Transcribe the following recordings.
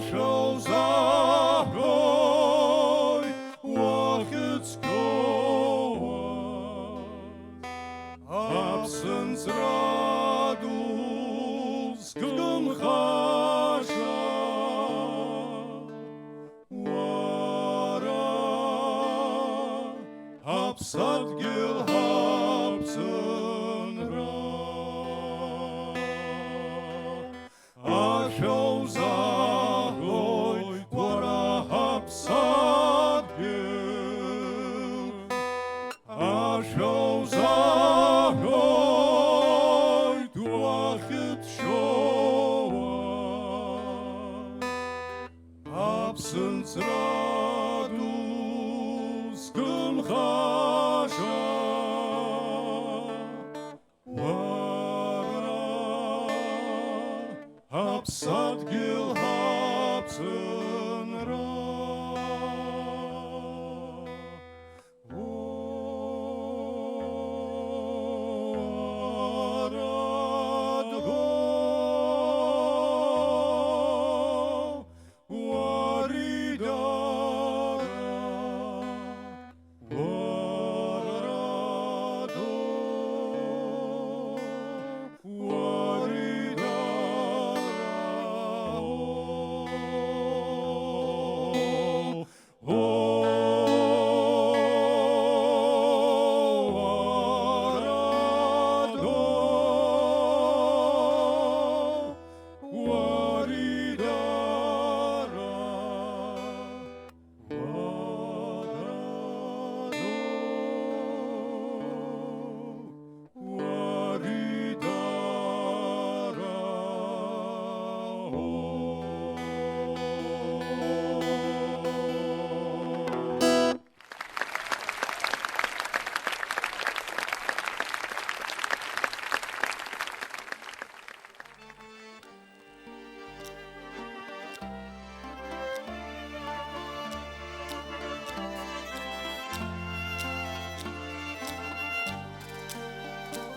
шел за грой, Wachitskoa, absens radus gumchasha, Wara, absat gil habsen ra, Ashel zahloi, Wara habsat gil, Ashel zahloi, Duachit shoa, absens radus gumchasha, Hapsat gil hapsen ra. Warad go, waridara, warado,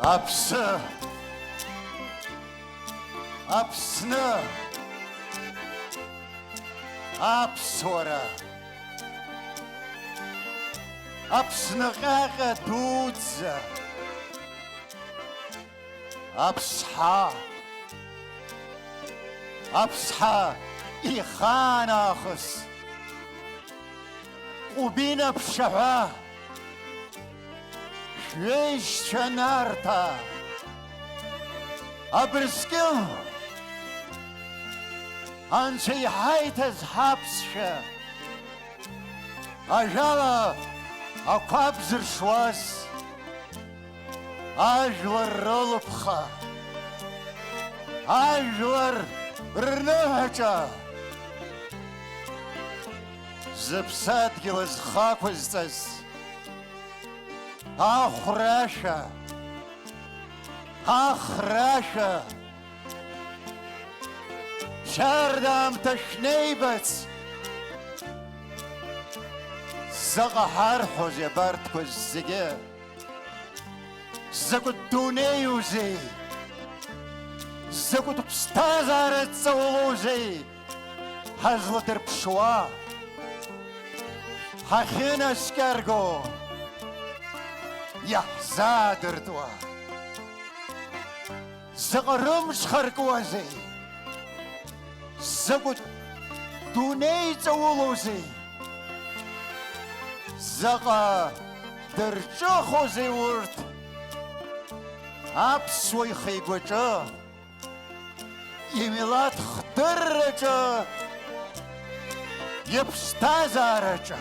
Apsı, apsını, apsora, apsını qaqa dudza, apsha, apsha ikhanahus, ubina pshaha, Shveshchanarta, Abriskil, Ansi Haitas Hapsha, Ajala, Akwabzer Schwas, Ajlar Rolupcha, Ajlar Rnahacha, Zipsat Gilas Hakwiztas, Ach, Rasha! Ach, Rasha! Shardam Tashnebets! Zagahar Hose Bartkos Zige! Zagut Duneuze! Zagut Pstazaret Zawoloze! Hazlater Pshwa! Hachina Skargo! Ya zaderdwa Zagarum scharkwaze Zagut Dunei zawoloze Zaga derchachoze wurt Apsway khigwacha Yemilat khderracha Yepstazaracha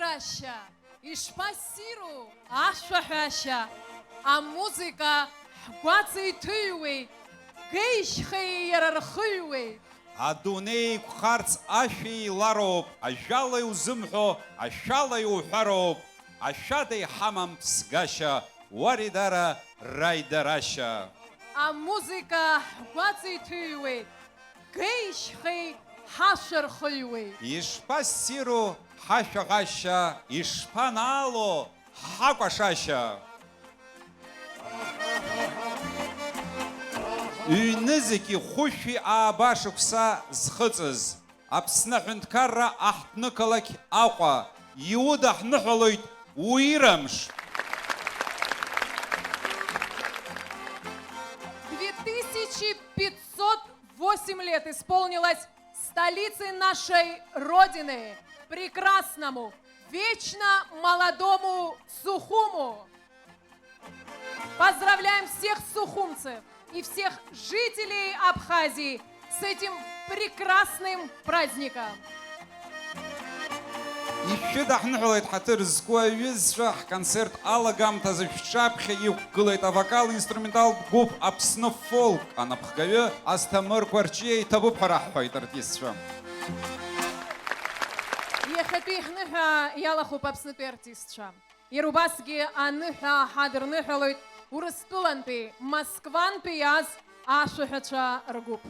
Раидараща, Ишпасиру, Ашвахаща, а музыка Хгваци Тюи, Гейшхи Ярархуи. Адунеи кхарц ашәи лароуп, ажәала иузымҳәо, ашәала иуҳәароуп, ашәада иҳамам ԥсгашьа, уаридара раидарашьа. А музыка Хгваци Тюи, Гейшхи Хашархуи. Ишԥассиру ҳашәаӷашьа, ишԥанаало ҳакәашашьа. Ҩнызқьи хәышәи ааба шықәса зхыҵыз, Аԥсны аҳәынҭқарра аҳҭнықалақь Аҟәа, иудаҳныҳәалоит уирамш. 2508 лет исполнилось столице нашей Родины, прекрасному, вечно молодому Сухуму. Поздравляем всех сухумцев и всех жителей Абхазии с этим прекрасным праздником. Ишәыдаҳныҳәалеит ҳаҭыр зқәу аҩызцәа ҳконцерт алагамҭазы шәҿаԥхьа иқәгылеит авокал-инструменталтә гәыԥ Аԥсны фолк анапхгаҩы Асҭамыр Қәарҷиа иҭабуп ҳәа раҳҳәоит артистцәа. Иахьатәи ҳныҳәа иалахуп Аԥснытәи артистцәа. Иара убасгьы аныҳәа ҳадырныҳәалоит Урыстәылантәи, Москвантәи иааз ашәаҳәацәа ргәыԥ.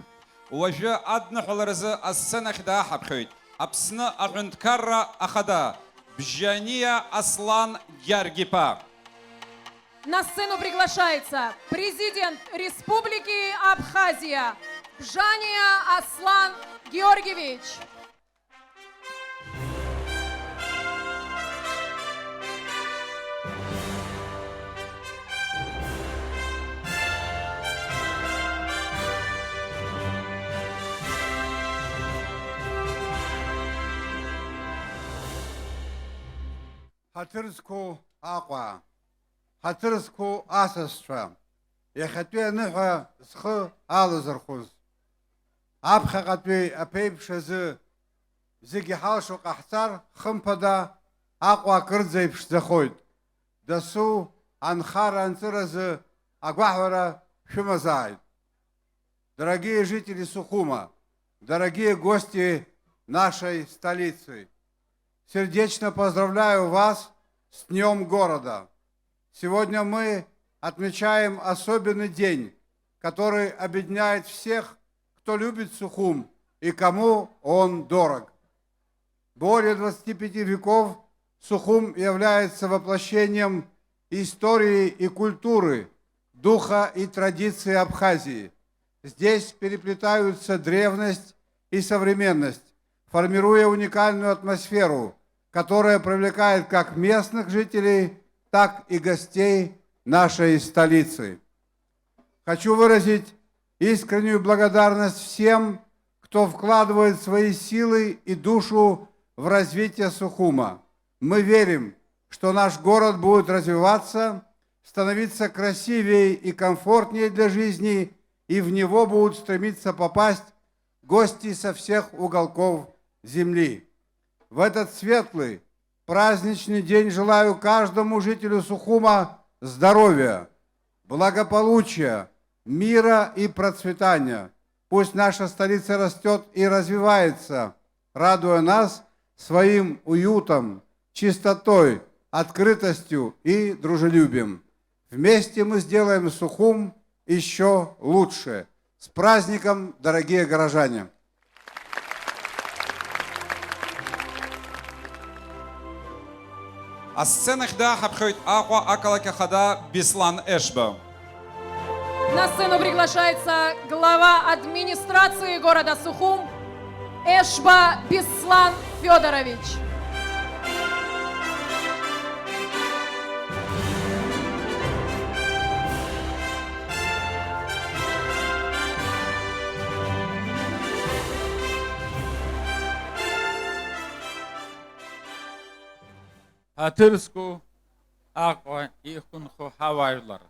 Уажәы адныҳәаларазы асценахь дааҳаԥхьоит Аԥсны аҳәынҭқарра ахада Бжьаниа Аслан Георгиԥа. На сцену приглашается президент Республики Абхазия Бжания Аслан Георгиевич. Ҳаҭыр зқәу Аҟәа, ҳаҭыр зқәу асасцәа, иахьатәи аныҳәа зхы алазырхәыз, аԥхьаҟатәи аԥеиԥш азы зегьы ҳалшо ҟаҳҵар, хымԥада Аҟәа акырӡа иԥшӡахоит. Дасу анхара анҵыразы агәаҳәара шәымазааит. Дорогие жители Сухума, дорогие гости нашей столицы, сердечно поздравляю вас с Днем города. Сегодня мы отмечаем особенный день, который объединяет всех, кто любит Сухум и кому он дорог. Более 25 веков Сухум является воплощением истории и культуры, духа и традиции Абхазии. Здесь переплетаются древность и современность, формируя уникальную атмосферу, которая привлекает как местных жителей, так и гостей нашей столицы. Хочу выразить искреннюю благодарность всем, кто вкладывает свои силы и душу в развитие Сухума. Мы верим, что наш город будет развиваться, становиться красивее и комфортнее для жизни, и в него будут стремиться попасть гости со всех уголков земли. В этот светлый, праздничный день желаю каждому жителю Сухума здоровья, благополучия, мира и процветания. Пусть наша столица растет и развивается, радуя нас своим уютом, чистотой, открытостью и дружелюбием. Вместе мы сделаем Сухум еще лучше. С праздником, дорогие горожане! Асценахь дааҳаԥхьоит Аҟәа ақалақь ахада Беслан Эшба. На сцену приглашается глава администрации города Сухум Эшба Беслан Федорович. Ҳаҭыр-зқәу Аҟәа ихәынхо ҳауаажәлар,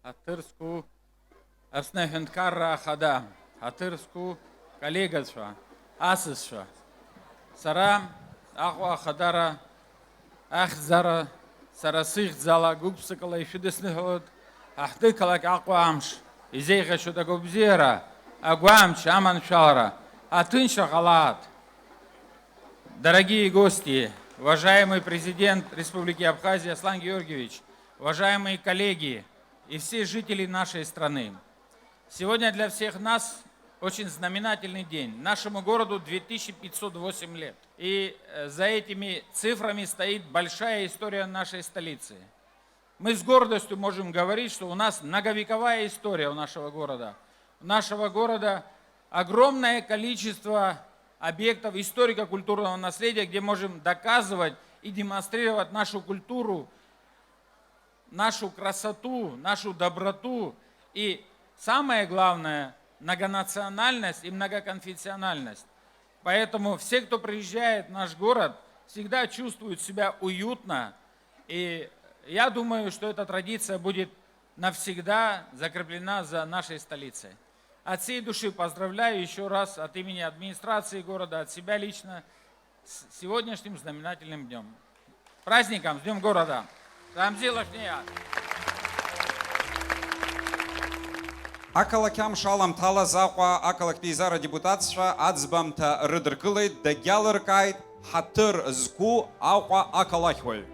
ҳаҭыр-зқәу Аԥсны аҳәынҭқарра ахада, ҳаҭыр-зқәу коллегацәа, асасцәа, сара Аҟәа ахадара Ах, зара, сарасих зала губсакала и чудесный Ахты калак аквамш. Изейха что губзера. Агвамш, аман шалара. Атын шоколад. Дорогие гости, уважаемый президент Республики Абхазия Аслан Георгиевич, уважаемые коллеги и все жители нашей страны. Сегодня для всех нас очень знаменательный день. Нашему городу 2508 лет. И за этими цифрами стоит большая история нашей столицы. Мы с гордостью можем говорить, что у нас многовековая история у нашего города. У нашего города огромное количество объектов историко-культурного наследия, где можем доказывать и демонстрировать нашу культуру, нашу красоту, нашу доброту и, самое главное, многонациональность и многоконфессиональность. Поэтому все, кто приезжает в наш город, всегда чувствуют себя уютно. И я думаю, что эта традиция будет навсегда закреплена за нашей столицей. От всей души поздравляю еще раз от имени администрации города, от себя лично с сегодняшним знаменательным днем. Праздником, с Днем города! Рамзилашния! Акалакям шалам тала зауа акалак пейзара депутатша ацбамта рыдыркылайт дагялыркайт хатыр зку ауа акалахвой.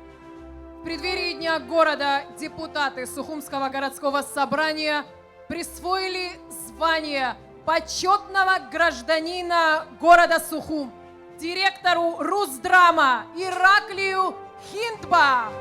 В преддверии Дня города депутаты Сухумского городского собрания присвоили звание почетного гражданина города Сухум директору Русдрама Ираклию Хиндба.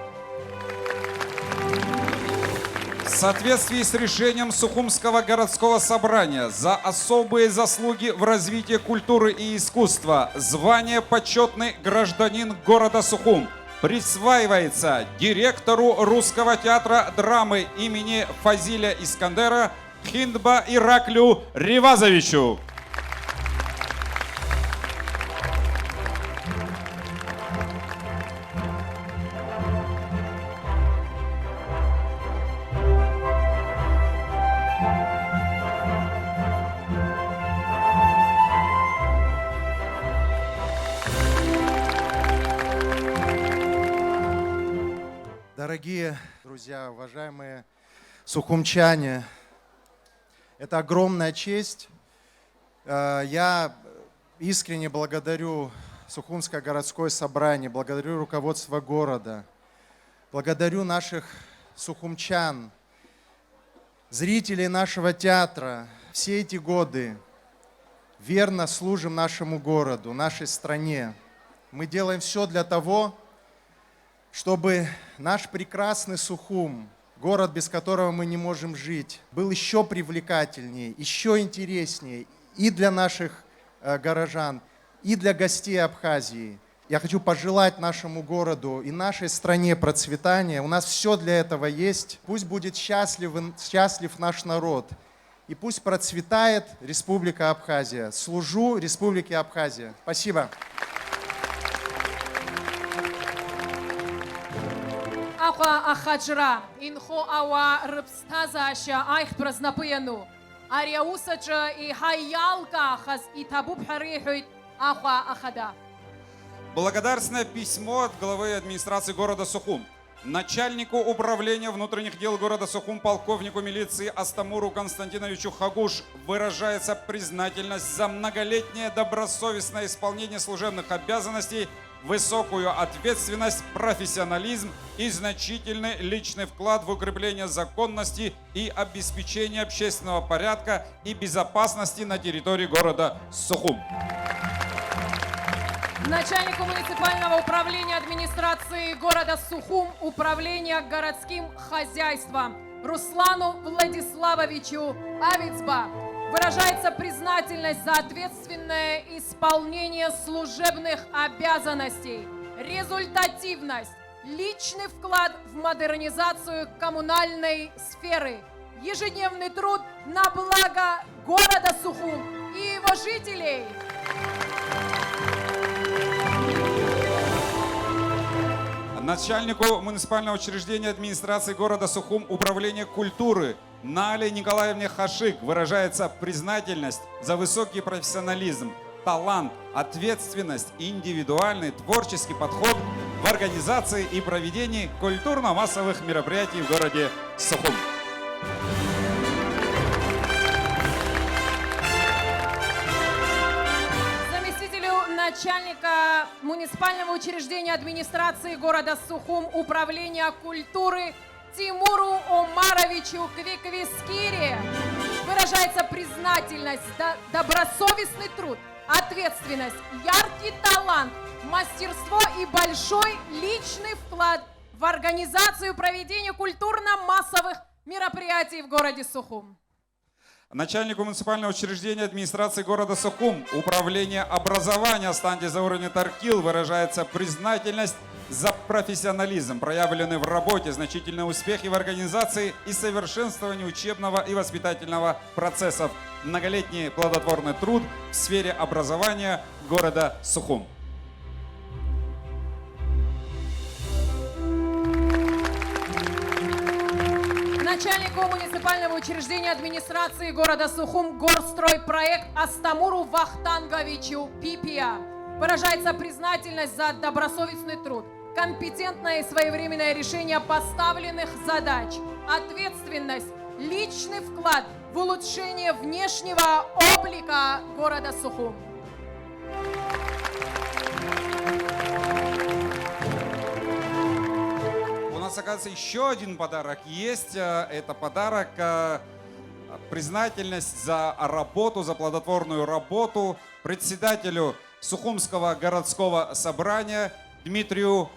В соответствии с решением Сухумского городского собрания за особые заслуги в развитии культуры и искусства звание почетный гражданин города Сухум присваивается директору Русского театра драмы имени Фазиля Искандера Хиндба Ираклию Ривазовичу. Дорогие друзья, уважаемые сухумчане, это огромная честь. Я искренне благодарю Сухумское городское собрание, благодарю руководство города, благодарю наших сухумчан, зрителей нашего театра. Все эти годы верно служим нашему городу, нашей стране. Мы делаем все для того, чтобы наш прекрасный Сухум, город, без которого мы не можем жить, был еще привлекательнее, еще интереснее и для наших горожан, и для гостей Абхазии. Я хочу пожелать нашему городу и нашей стране процветания. У нас все для этого есть. Пусть будет счастлив наш народ. И пусть процветает Республика Абхазия. Служу Республике Абхазия. Спасибо. Аха ахаджра, инхо ауа рыбстазаша айх празнапыяну. Ариаусача и хайялка ахаз и табуб харихует аха ахада. Благодарственное письмо от главы администрации города Сухум начальнику управления внутренних дел города Сухум полковнику милиции Астамуру Константиновичу Хагуш выражается признательность за многолетнее добросовестное исполнение служебных обязанностей, высокую ответственность, профессионализм и значительный личный вклад в укрепление законности и обеспечение общественного порядка и безопасности на территории города Сухум. Начальнику муниципального управления администрации города Сухум, управления городским хозяйством Руслану Владиславовичу Авицба выражается признательность за ответственное исполнение служебных обязанностей, результативность, личный вклад в модернизацию коммунальной сферы, ежедневный труд на благо города Сухум и его жителей. Начальнику муниципального учреждения администрации города Сухум управления культуры Нале Николаевне Хашик выражается признательность за высокий профессионализм, талант, ответственность и индивидуальный творческий подход в организации и проведении культурно-массовых мероприятий в городе Сухум. Заместителю начальника муниципального учреждения администрации города Сухум управления культуры Тимуру Омаровичу Квиквискире выражается признательность за добросовестный труд, ответственность, яркий талант, мастерство и большой личный вклад в организацию проведения культурно-массовых мероприятий в городе Сухум. Начальнику муниципального учреждения администрации города Сухум управления образования станции за уровня Таркил выражается признательность за профессионализм, проявленный в работе, значительные успехи в организации и совершенствовании учебного и воспитательного процессов, многолетний плодотворный труд в сфере образования города Сухум. Начальнику муниципального учреждения администрации города Сухум Горстройпроект Астамуру Вахтанговичу Пипия выражается признательность за добросовестный труд, компетентное и своевременное решение поставленных задач, ответственность, личный вклад в улучшение внешнего облика города Сухум. У нас, оказывается, еще один подарок есть. Это подарок признательность за работу, за плодотворную работу председателю Сухумского городского собрания Дмитрию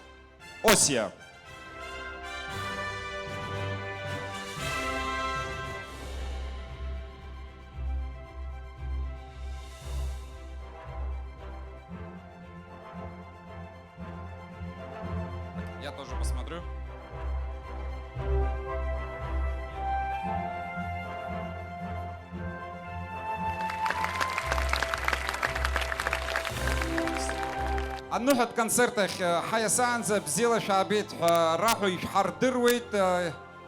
Осия. Я тоже посмотрю. النوحة كونسرتك حيا سانز بزيلة شعبيت راحوا يحردرويت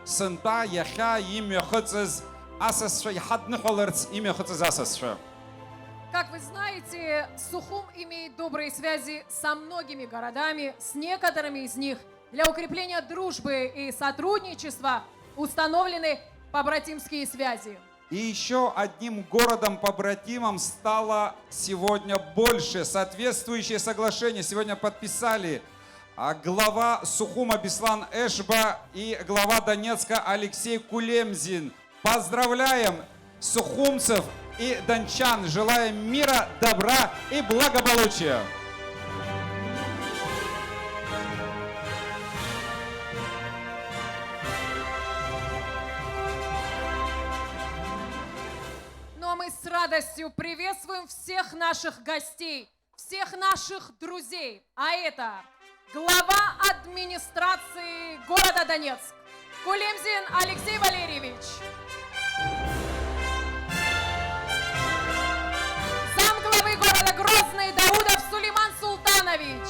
سنتا يخا يم يخصز أساس شيء حد نحولرت يم يخصز أساس شيء. Как вы знаете, Сухум имеет добрые связи со многими городами, с некоторыми из них для укрепления дружбы и сотрудничества установлены побратимские связи. И еще одним городом-побратимом стало сегодня больше. Соответствующее соглашение сегодня подписали глава Сухума Беслан Эшба и глава Донецка Алексей Кулемзин. Поздравляем сухумцев и дончан. Желаем мира, добра и благополучия. Мы с радостью приветствуем всех наших гостей, всех наших друзей. А это глава администрации города Донецк Кулемзин Алексей Валерьевич. Замглавы города Грозный Даудов Сулейман Султанович.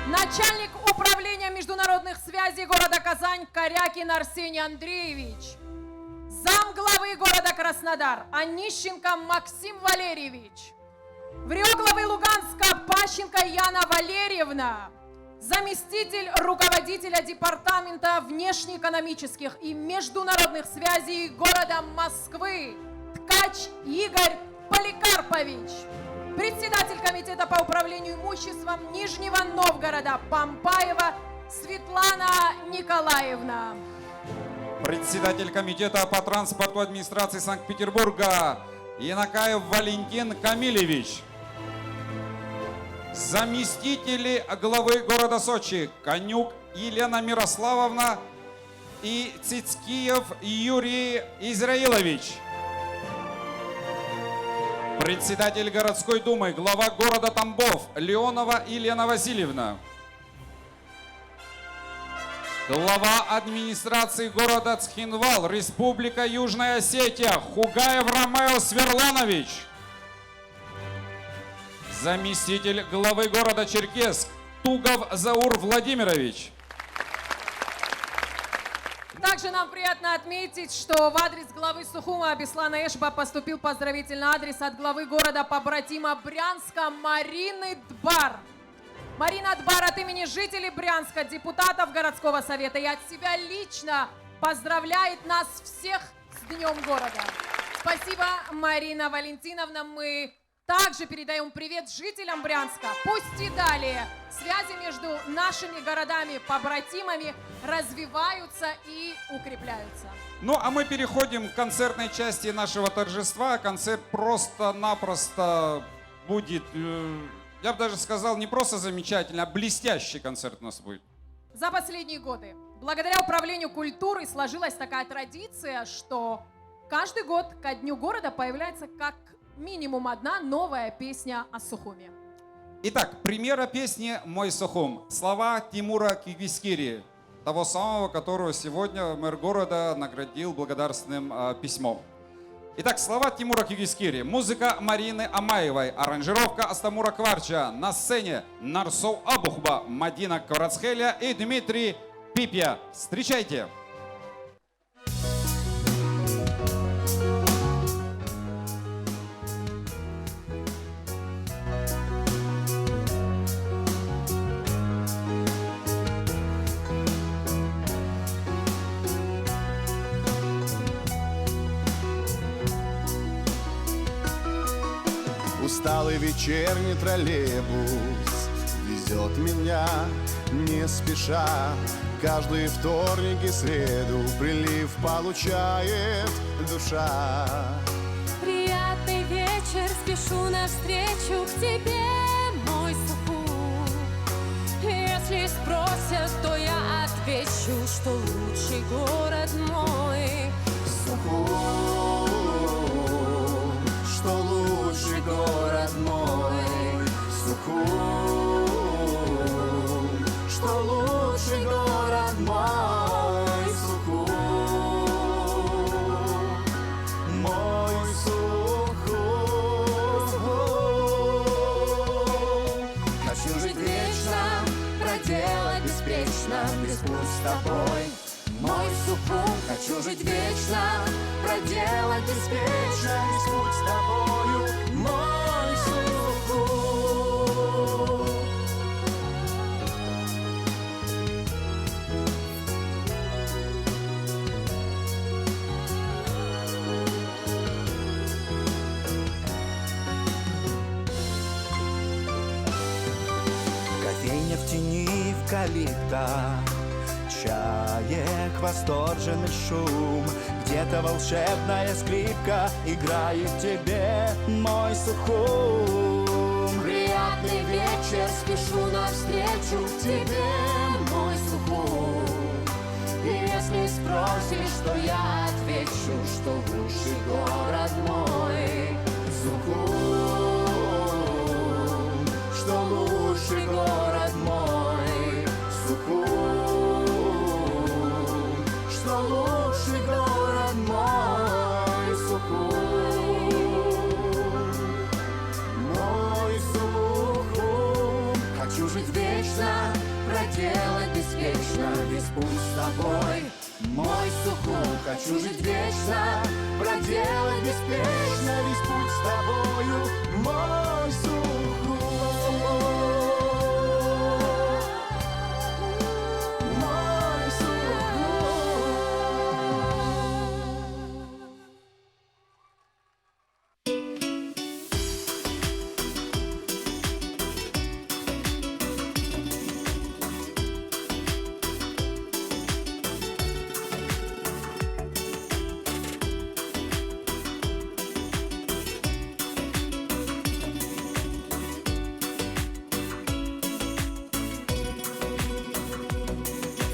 Начальник управления международных связей города Казань Корякин Арсений Андреевич. Замглавы города Краснодар Онищенко Максим Валерьевич. Вреглавы Луганска Пащенко Яна Валерьевна. Заместитель руководителя департамента внешнеэкономических и международных связей города Москвы Ткач Игорь Поликарпович. Председатель комитета по управлению имуществом Нижнего Новгорода Пампаева Светлана Николаевна. Председатель комитета по транспорту администрации Санкт-Петербурга Янакаев Валентин Камилевич. Заместители главы города Сочи Конюк Елена Мирославовна и Цицкиев Юрий Израилович. Председатель городской думы, глава города Тамбов Леонова Елена Васильевна. Глава администрации города Цхинвал, Республика Южная Осетия, Хугаев Ромео Сверланович. Заместитель главы города Черкесск, Тугов Заур Владимирович. Также нам приятно отметить, что в адрес главы Сухума Беслана Эшба поступил поздравительный адрес от главы города побратима Брянска Марины Дбар. Марина Адбар от имени жителей Брянска, депутатов городского совета и от себя лично поздравляет нас всех с Днем города. Спасибо, Марина Валентиновна. Мы также передаем привет жителям Брянска. Пусть и далее связи между нашими городами-побратимами развиваются и укрепляются. Ну, а мы переходим к концертной части нашего торжества. Концерт просто-напросто будет, я бы даже сказал, не просто замечательный, а блестящий концерт у нас будет. За последние годы, благодаря управлению культуры, сложилась такая традиция, что каждый год ко Дню города появляется как минимум одна новая песня о Сухуме. Итак, премьера песни «Мой Сухум». Слова Тимура Кигискири, того самого, которого сегодня мэр города наградил благодарственным письмом. Итак, слова Тимура Кигискири, музыка Марины Амаевой, аранжировка Астамура Кварча, на сцене Нарсоу Абухба, Мадина Кварацхеля и Дмитрий Пипья. Встречайте! Усталый вечерний троллейбус везет меня не спеша. Каждый вторник и среду прилив получает душа. Приятный вечер, спешу навстречу к тебе, мой Сухум. Если спросят, то я отвечу, что лучший город мой Сухум, что лучший город мой Сухум, что лучший город мой Сухум, мой Сухум. Хочу жить вечно, проделать беспечно весь путь с тобой, мой Сухум. Хочу жить вечно, проделать беспечно весь путь с тобою, мой Сухум. Кофейня в тени эвкалипта, чаек, восторженный шум. Где-то волшебная скрипка играет тебе, мой Сухум. Приятный вечер, спешу навстречу к тебе, мой Сухум. И если спросишь, то я отвечу, что лучший город мой Сухум, что лучший город мой Сухум, что лучший город мой Сухум, Мой Сухум. хочу жить вечно, проделать беспечно весь путь с тобой, мой Сухум. Хочу жить вечно, проделать беспечно весь путь с тобою, мой Сухум, мой Сухум.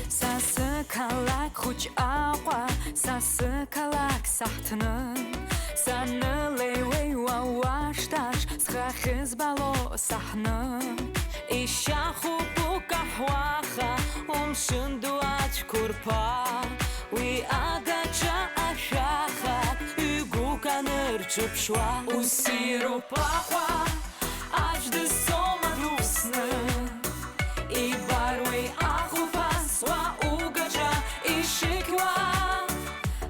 Сасыкалак хуч ауа, сасыкалак сахтны. Санылый вауашташ, схахыз бало сахны. Ишаху пукахуаха, умшындуач курпа. Уи агача ашаха, үгу каныр чупшуа. Усиру пахуа, ажды сома грустны. И баруй ахупа, сва угача, и шиква.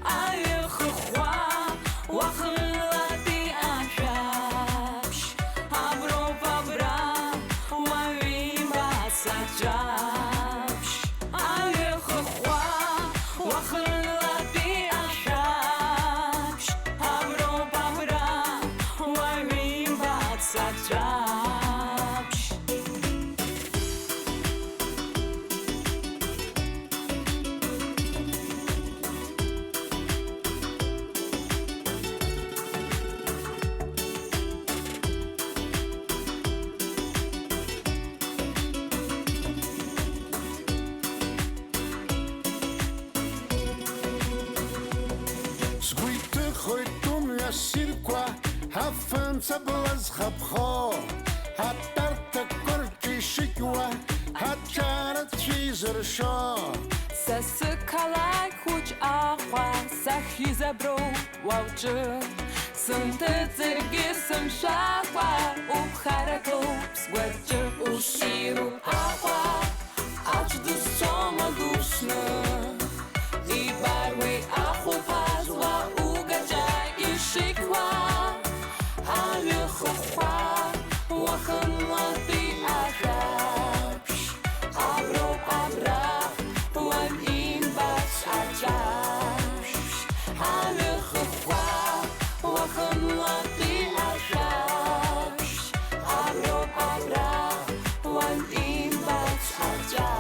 Аехуа, вахла ты ашаш. Абро пабра, вавимба. Hoitum ya sirkwa hafan sablaz khabkho hatarta kurti shikwa hachara tshizr sho Сасыкалай хуч ахва сахизабро ваучы Сынты цирги сымшахва Ухараку сгвачы Уширу ахва Ачду сома душны И барвы аху пазва Угаджай и шиква Алюхухва Ваханла ты ахапш Абро абра One in bas ajash Halukwa Wakan lati ajash Abro abra One in bas ajash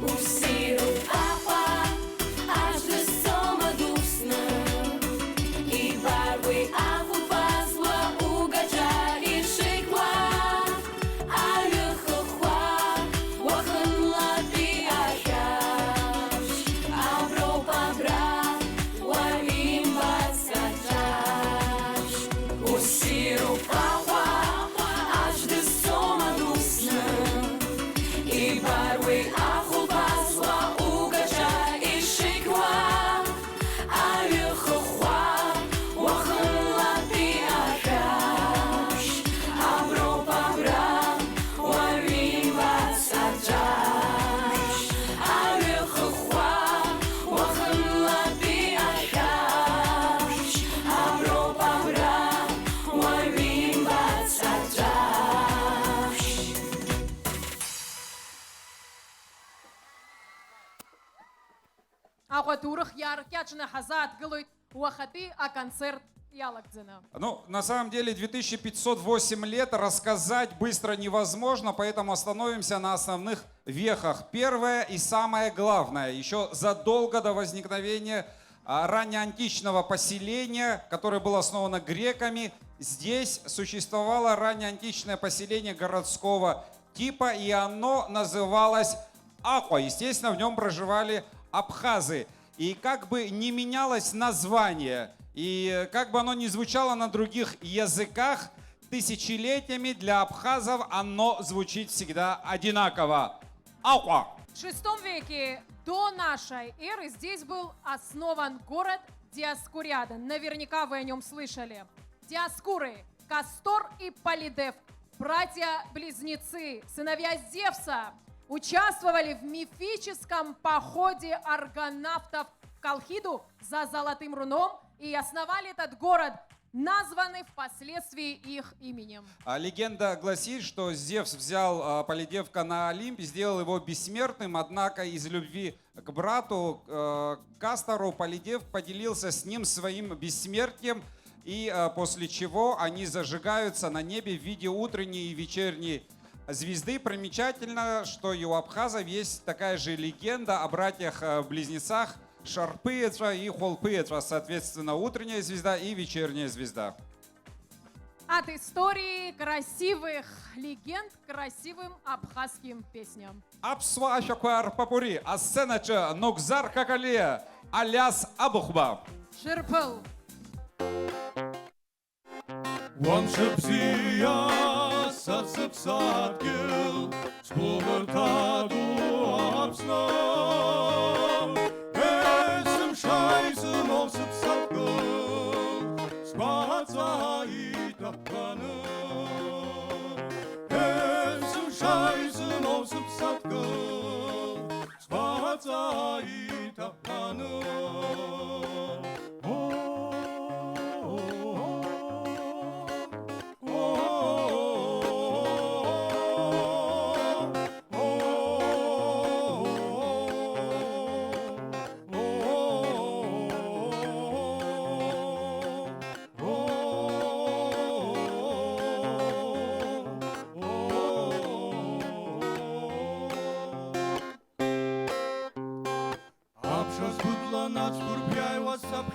Усиру ахва, аж до сома душна И барвы аху пазла угаджа и шиква Алюхухва, вахан лати ахаш Абро пабра, варим басаджаш Усиру ахва, аж до сома душна И барвы аху пазла угаджа и шиква Алюхухва Вахан лати ахаш Абро пабра Варим басаджаш Алюхухва Вахан лати ахаш Абро пабра Варим басаджаш Ахуатурах яркячна хазат гылует уахати, а концерт ялакдзена. Ну, на самом деле, 2508 лет рассказать быстро невозможно, поэтому остановимся на основных вехах. Первое и самое главное, еще задолго до возникновения раннеантичного поселения, которое было основано греками, здесь существовало раннеантичное поселение городского типа, и оно называлось Аква. Естественно, в нем проживали абхазы. И как бы не менялось название, и как бы оно ни звучало на других языках, тысячелетиями для абхазов оно звучит всегда одинаково. Аква. В VI веке до нашей эры здесь был основан город Диоскуряда. Наверняка вы о нем слышали. Диоскуры, Кастор и Полидев, братья-близнецы, сыновья Зевса, участвовали в мифическом походе аргонавтов в Колхиду за Золотым Руном и основали этот город, названный впоследствии их именем. Легенда гласит, что Зевс взял Полидевка на Олимп, сделал его бессмертным, однако из любви к брату Кастору Полидев поделился с ним своим бессмертием, и после чего они зажигаются на небе в виде утренней и вечерней звезды. Примечательно, что и у абхазов есть такая же легенда о братьях-близнецах Шарпыетра и Холпыетра, соответственно, утренняя звезда и вечерняя звезда. От истории красивых легенд к красивым абхазским песням. Апсва шакуар папури, ассенача нокзар какале, аляс абухба. Ширпыл. One shipsia satsat gil spurtadu absno esem scheisen aus satsat gil spatzait apkane esem scheisen aus satsat gil spatzait apkane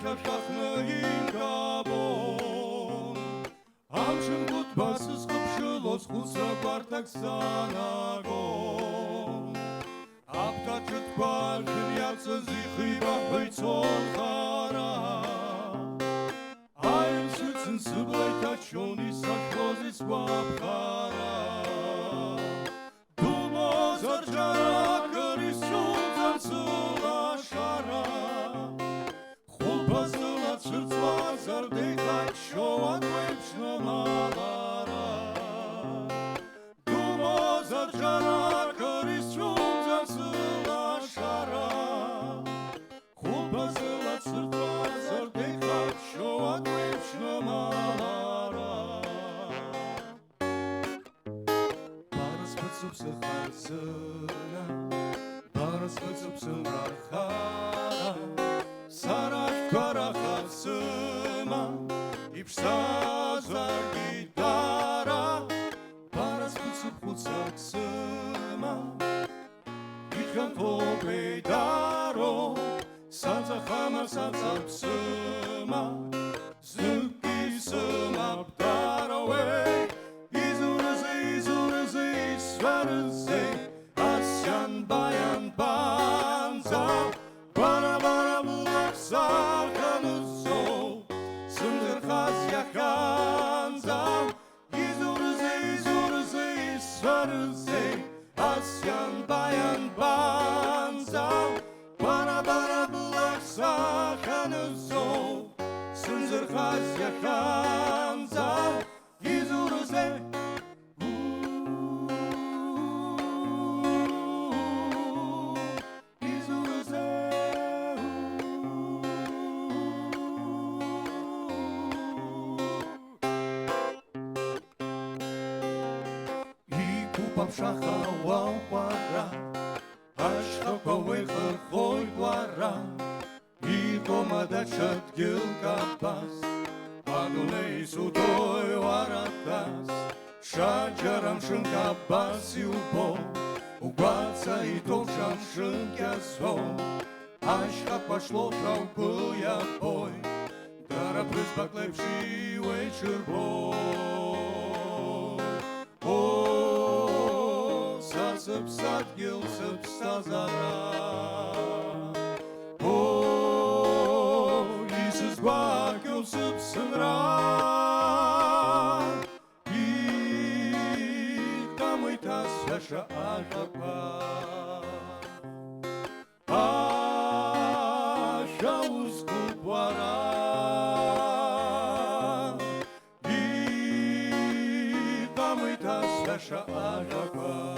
ხახახნაინ გაბონ ამჟამ გუთბასს ხფშულოს ხუსა პარტაკსანაგონ აფტაჩეთ ბარხნიაც ზიხიბა ხიცონ ხარა აიმ სუცნ სუბლაიტა ჩონი საქოზის ვაფხარა დუმო ზარჯარა კრის სულთან სულაშარა ხულბაზლა ცრცვა ზარდიხა შოან ვეჩნო მალარა დუმო ზარჯარა კრის სულთან სულაშარა ხულბაზლა ცრცვა ზარდიხა შოან ვეჩნო მალარა ბარას ფოცობს ხალსნა ბარას ფოცობს მრახარა სარაშ ქარახალსმა იფსაზარ გიტარა ბარას ფოცობს ხალსმა იხან თობედარო საცა ხამარ საცაფსმა ზუკისმა ბდარავე izurze isvarze asyan bayan banza bara bara bulak sarkanuzo sındır khaz yakanza izurze isvarze asyan bayan banza bara bara bulak sarkanuzo sındır khaz yakanza izurze Шаха вауара, ашха ковеха хойвара, и комада чатгил капас, агуней судой варатас, шаджарам шинкапас юбо, угваца и толшам шинкязо, ашха пошло шалпуя бой, дара плюс поклепший вечер бой. Садгил сабстазара О, Иисус гвакил сабсанра И там и та свяша ахапа Аша ускупвара И там и та свяша ахапа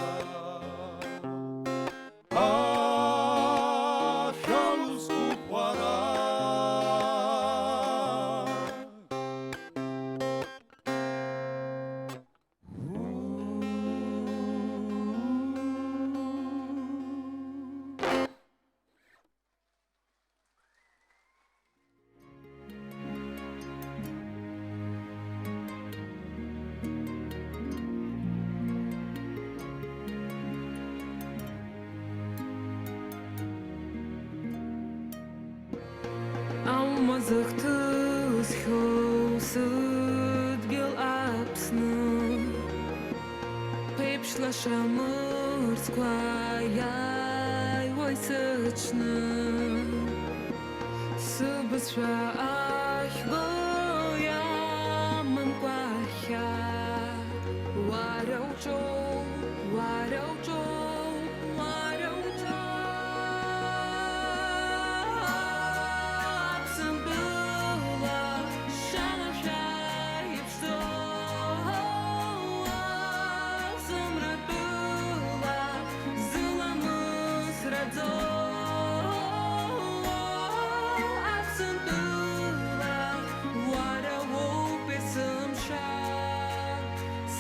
Алмазықты схоусыд гел апсны Пепшла морская войсочны Сыбысва ахбоя манквахя Варяучо, варяучо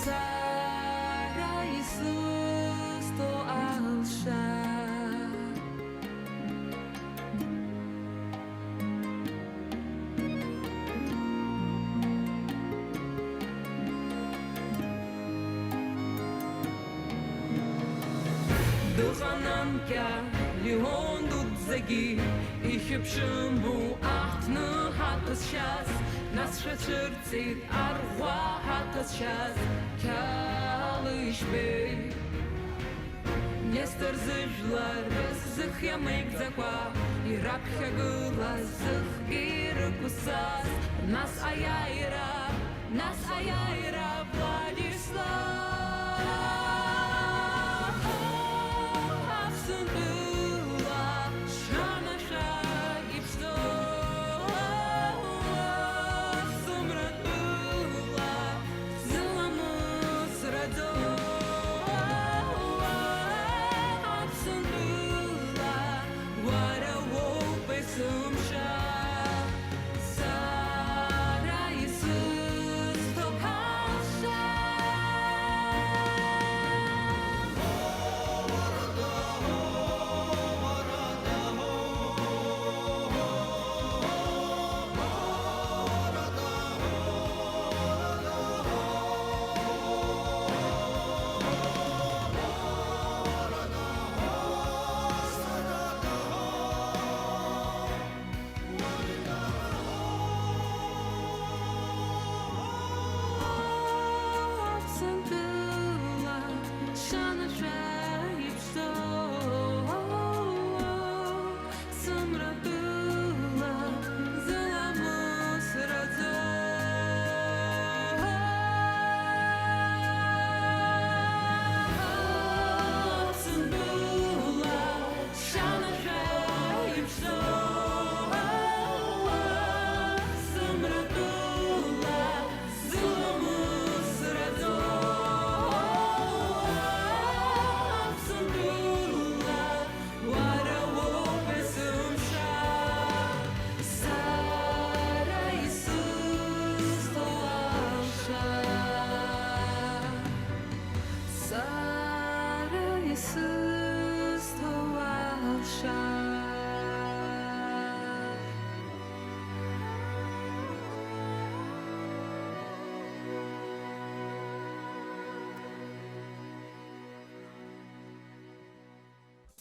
Сара Духананка, Леон Дудзаги, и Хипшиму Ахтну Хатас Час, нас шачерцит Арва Хатас Час, Калышбей. Нестор зыжлар, зых ямык заква, и рабха гула, зых гиркусас, нас аяйра, Владислав.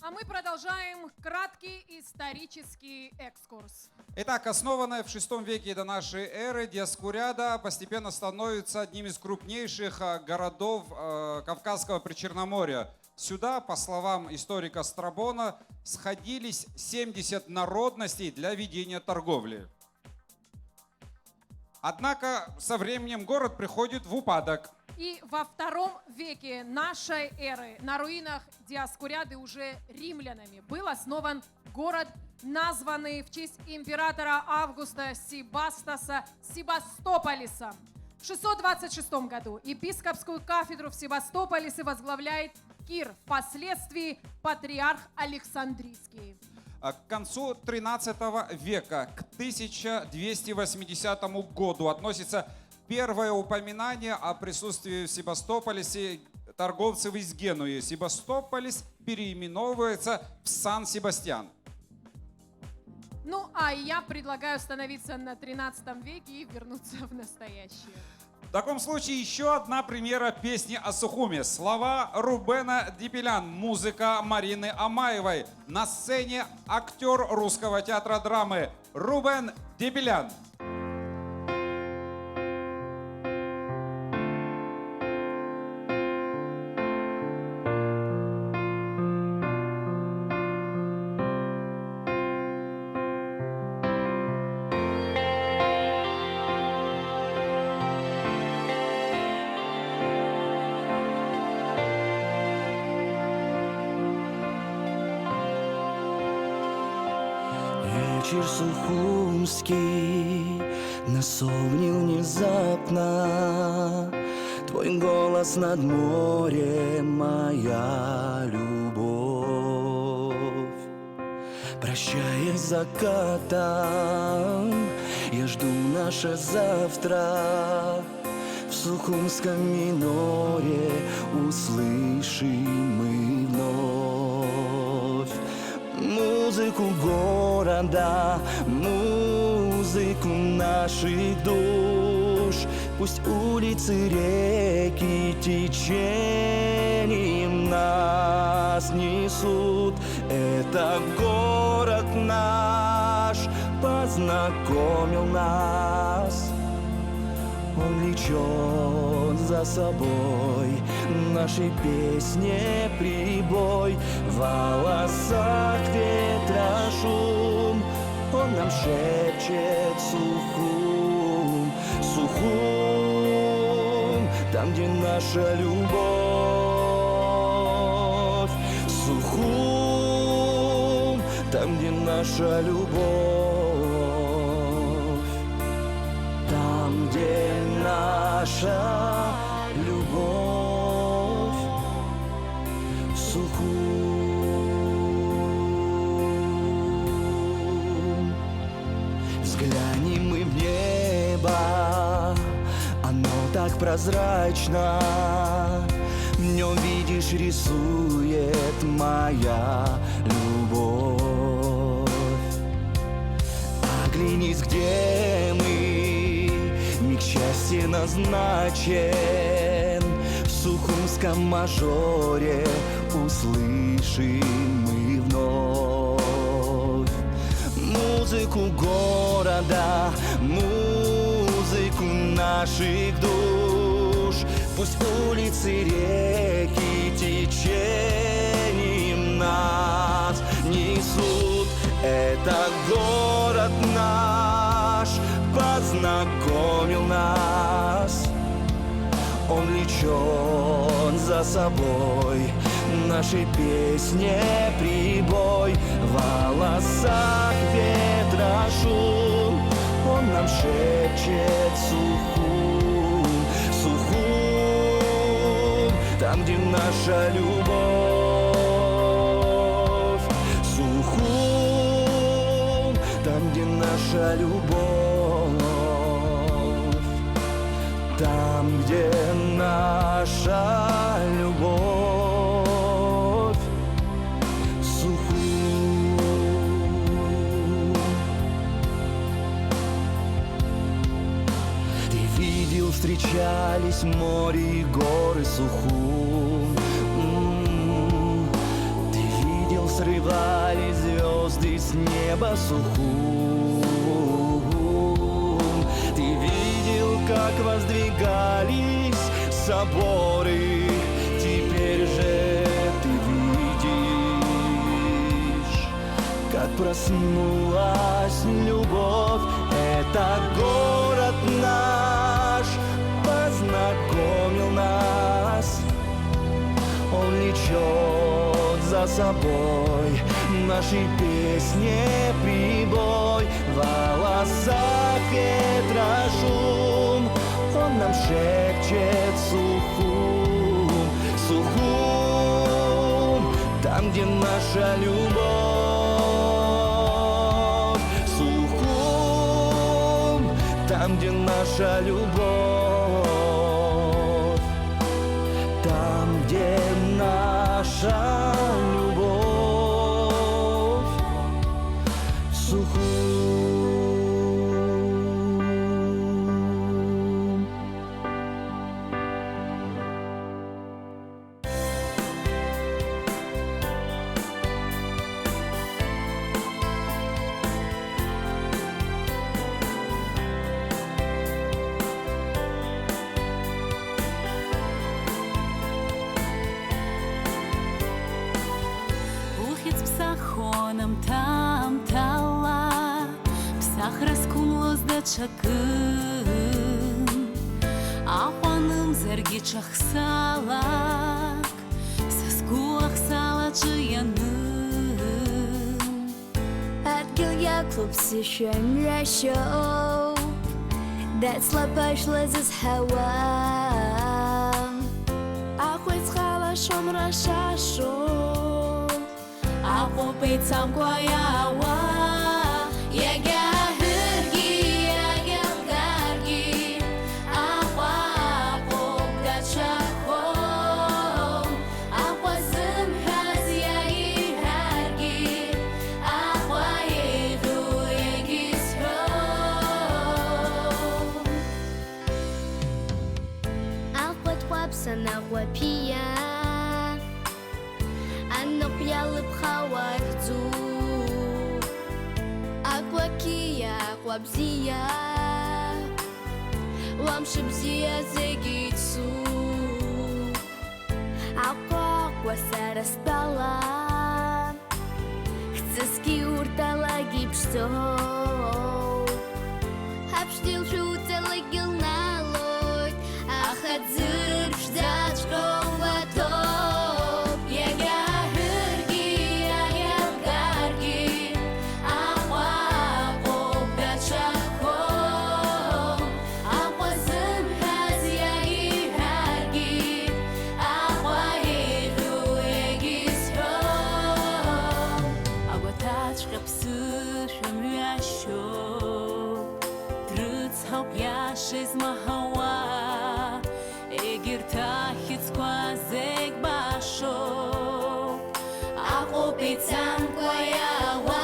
А мы продолжаем краткий исторический экскурс. Итак, основанная в VI веке до нашей эры, Диоскуряда постепенно становится одним из крупнейших городов Кавказского Причерноморья. Сюда, по словам историка Страбона, сходились 70 народностей для ведения торговли. Однако со временем город приходит в упадок. И во II веке нашей эры на руинах Диоскуряды уже римлянами был основан город, названный в честь императора Августа Себастаса Себастополиса. В 626 году епископскую кафедру в Себастополисе возглавляет Кир, впоследствии патриарх Александрийский. К концу XIII века, к 1280 году, относится первое упоминание о присутствии в Себастополисе торговцев из Генуи. Себастополис переименовывается в Сан-Себастьян. Ну, а я предлагаю остановиться на 13 веке и вернуться в настоящее. В таком случае еще одна премьера песни о Сухуме. Слова Рубена Дипелян, музыка Марины Амаевой. На сцене актер Русского театра драмы Рубен Дипелян. Вечер сухумский насолнил внезапно, твой голос над морем, моя любовь. Прощаясь с закатом, я жду наше завтра. В сухумском миноре услышим мы вновь музыку города, музыку наших душ. Пусть улицы, реки течением нас нас несут. Это город наш познакомил нас. Он влечет за собой нашей песне прибой. В волосах ветра шум, он нам шепчет Сухум, Сухум, там, где наша любовь. Сухум, там, где наша любовь. Там, где наша любовь. Сухум. Взглянем мы в небо, оно так прозрачно. В нем, видишь, рисует моя любовь. Оглянись, где мы, миг счастья назначен. В сухумском мажоре услышим мы вновь музыку города, музыку наших душ. Пусть улицы, реки течением нас несут. Это город наш познакомил нас. Он влечет за собой нашей песне прибой. В волосах ветра шум, он нам шепчет Сухум, Сухум, там, где наша любовь. Сухум, там, где наша любовь. Там, где наша любовь. Сухум. Ты видел, встречались море и горы, Сухум. Ты видел, срывались звезды с неба, Сухум. Ты видел, как воздвигались соборы. Теперь же ты видишь, как проснулась любовь. Это город наш познакомил нас. Он влечет за собой нашей песне прибой. В волосах ветра шум, он нам шепчет Сухум, Сухум, там, где наша любовь. Сухум, там, где наша любовь. Там, где наша любовь. Сухум. Там тала, псах раскумлоз да чакын, ахуаным зерги чахсалак, саску ахсала чаяным. Адгил Якуб сишен рашо, дать слабаш лазис хава, ахуй схала шом рашашо. Ako pitsam kwayawa, yaga hirgi, yaga gargi, akwa dachakom, akwa zimhaz yayi hargi, akwa yedu yegisrom. Akwa twapsan akwa pia. Лабзия Ламшибзия Зегитсу Аква Сарастала Хцески уртала гипсо Хапштил шутела гилналой Ахадзыр ждать школа топ Яга хырги, яга гарги Ахва попда чахом Ахва зымхаз яги харги Ахва еду егисхом Ахва тачка псы шамяшо Трыцхау пьяшиз махауа Эгиртахит сквозек башо Акопицам кваява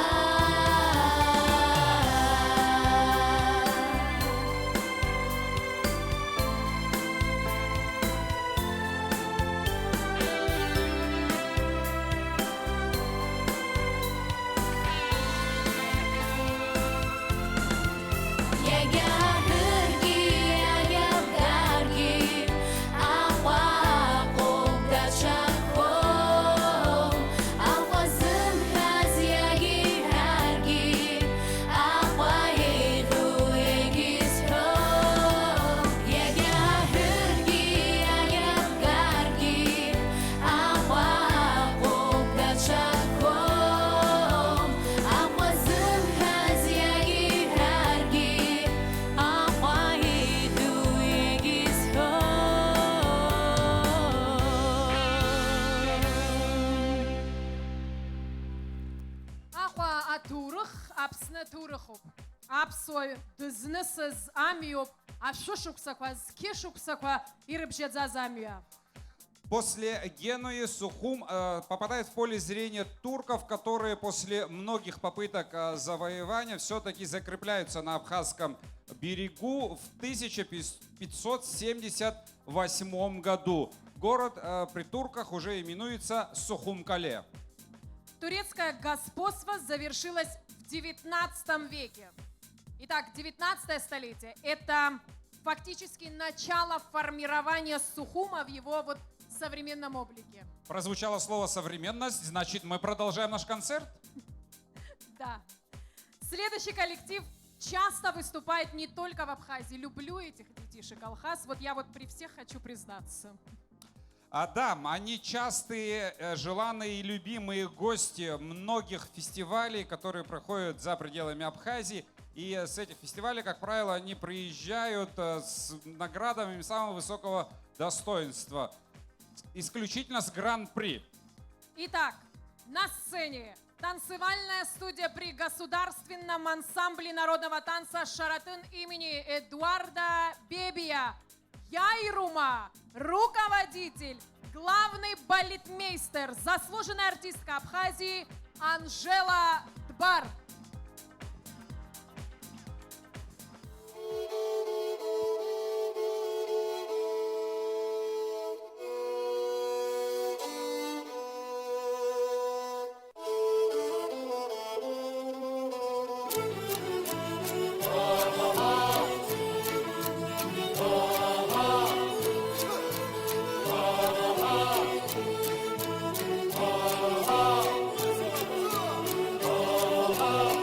Апсой дызнысыз амиоп, а шушуксаква, скишуксаква и рыбжедзазамия. После Генуи Сухум попадает в поле зрения турков, которые после многих попыток завоевания все-таки закрепляются на Абхазском берегу в 1578 году. Город при турках уже именуется Сухумкале. Турецкое господство завершилось в 19 веке. Итак, 19 столетие – это фактически начало формирования Сухума в его вот современном облике. Прозвучало слово «современность», значит, мы продолжаем наш концерт? Да. Следующий коллектив часто выступает не только в Абхазии. Люблю этих детишек, Алхаз. Вот я вот при всех хочу признаться. Да, они частые, желанные и любимые гости многих фестивалей, которые проходят за пределами Абхазии. И с этих фестивалей, как правило, они приезжают с наградами самого высокого достоинства. Исключительно с гран-при. Итак, на сцене танцевальная студия при Государственном ансамбле народного танца «Шаратын» имени Эдуарда Бебия. Яйрума, руководитель, главный балетмейстер, заслуженная артистка Абхазии Анжела Дбар. Oh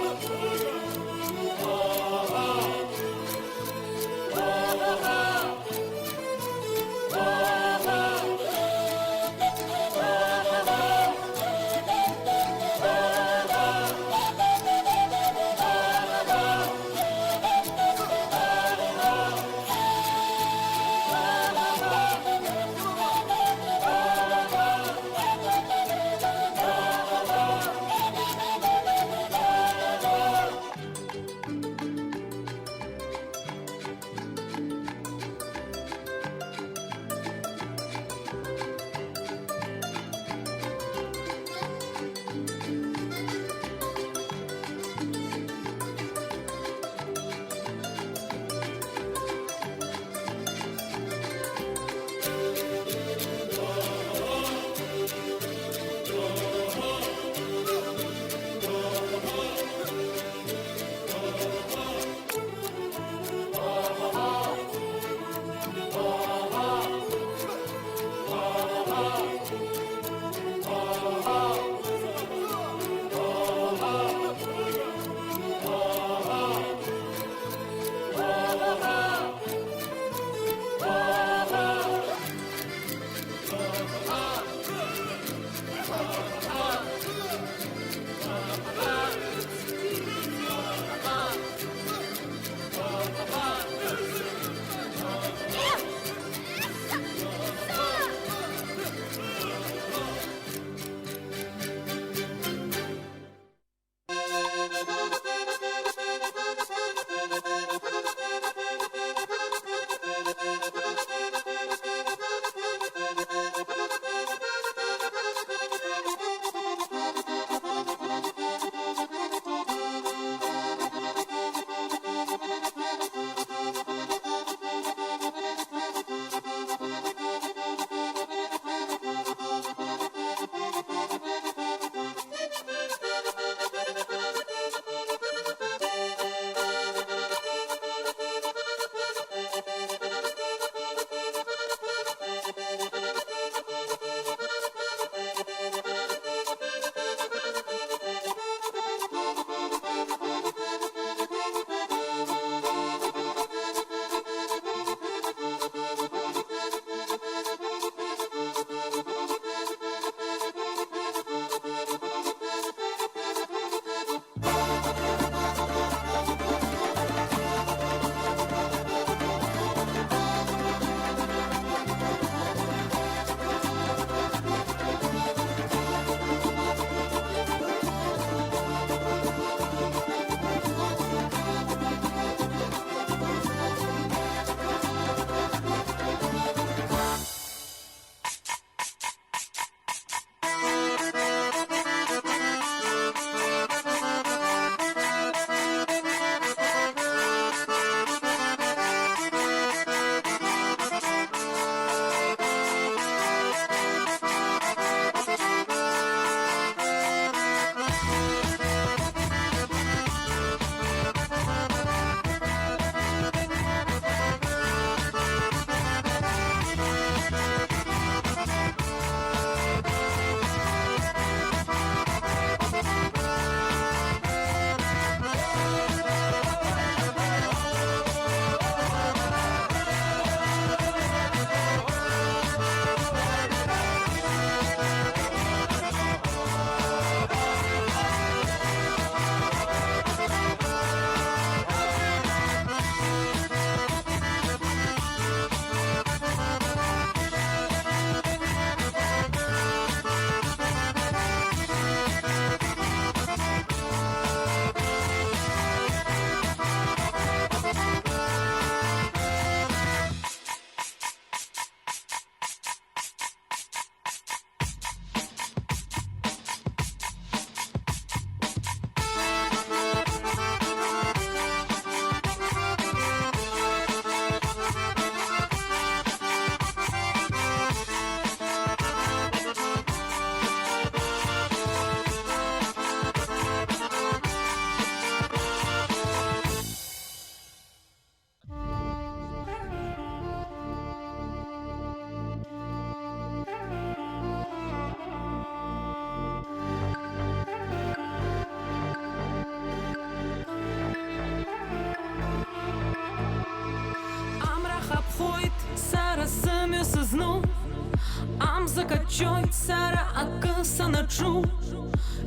Закачой сара акыса начу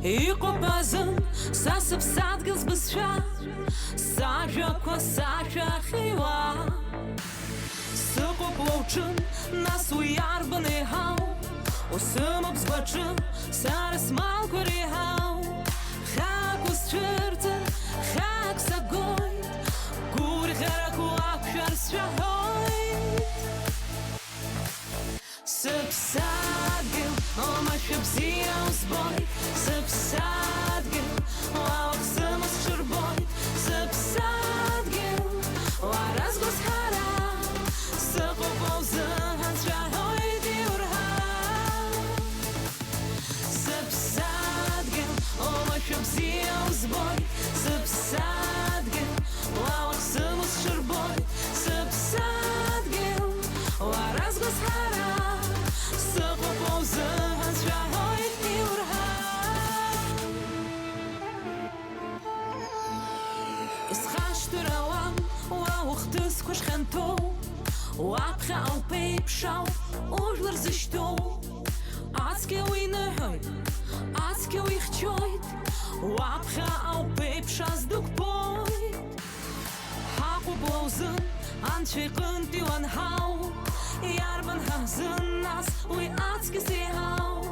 И копазын сасып садгыз бізша Сажа косача хива Сықып лоучын нас уярбаны хау Усымып збачын сарыс мал көре хау Хак усчырты, хак сагой Гури хараку акшар сшахой Сыпсадгыл, омашып зияу сбой Сыпсадгыл, лауак сымыз шырбой Сыпсадгыл, лараз гусхара Сықып олзын шахой диурха Сыпсадгыл, омашып зияу сбой Сыпсадгыл, лауак сымыз шырбой Сыпсадгыл, лараз гусхара Сықып ханто Уапха au пепшау Ожлар зашто Ацке уйна хойт Ацке уих чойт Уапха au пепшас дук пойт Хапу блоузын Анчвикын тюан хау Ярбан хазын нас Уй ацке сехау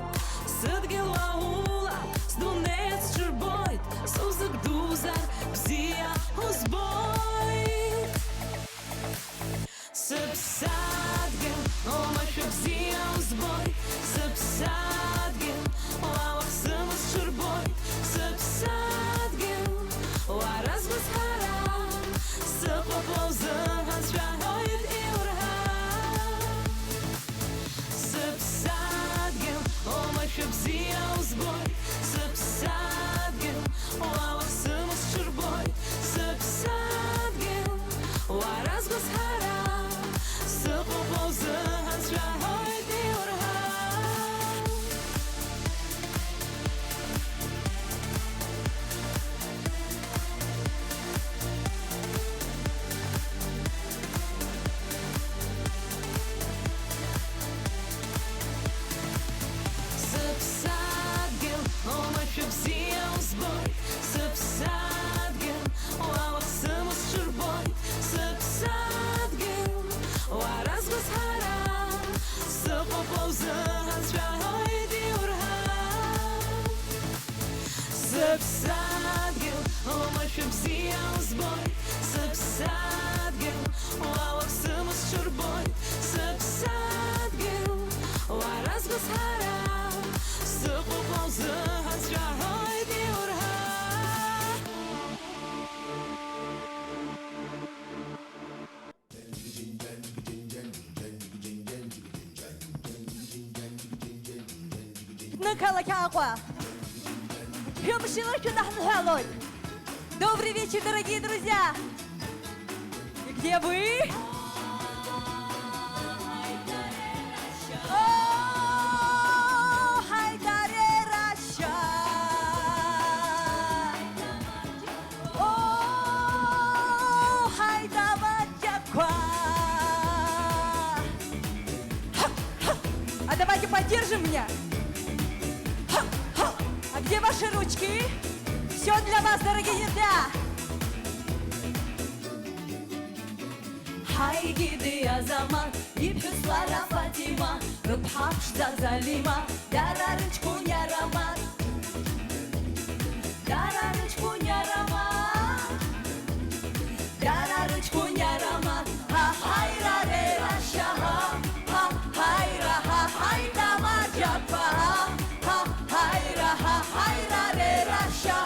Сыдге лаула Сдунец чурбойт Сузык дузар Бзия узбойт Сыпсадгын Омашы бзия узбойт Сыпсадгын Лауах сымыз чурбойт Сыпсадгын Ларазбыз харам Сыпа плаузын Ханчвайт и урха Сыпсадгын Омашы бзия узбойт Сыпсадгын Лауах сымыз чурбойт Сыпсадгын Ларазбыз харам Сыпа плаузын Ханчвайт и урха Сыпсадгын Омашы бзия узбойт Сыпсадгын Лауах сымыз чурбойт Сыпсадгын Ларазбыз харам Сыпа плаузын Ханчвайт и урха Сыпсадгын Омашы бзия узбойт Сыпсадгын Лауах сымыз чурбойт Сыпсадгын Ларазбыз харам Сыпа плаузын Ханчвайт и урха Добрый вечер, дорогие друзья! И где вы? О, хайдаре раша! О, хайдаватяква! А давайте поддержим меня! А где ваши ручки? Все для вас, дорогие друзья! Хай гиди азамат, ипюслара Фатима, рыбхапшда залима, дарарычку нярамат, дарарычку нярамат, дарарычку нярамат, ха хайра ре раша, ха хайра, ха хайда маджапа, ха хайра, ха хайра ре раша,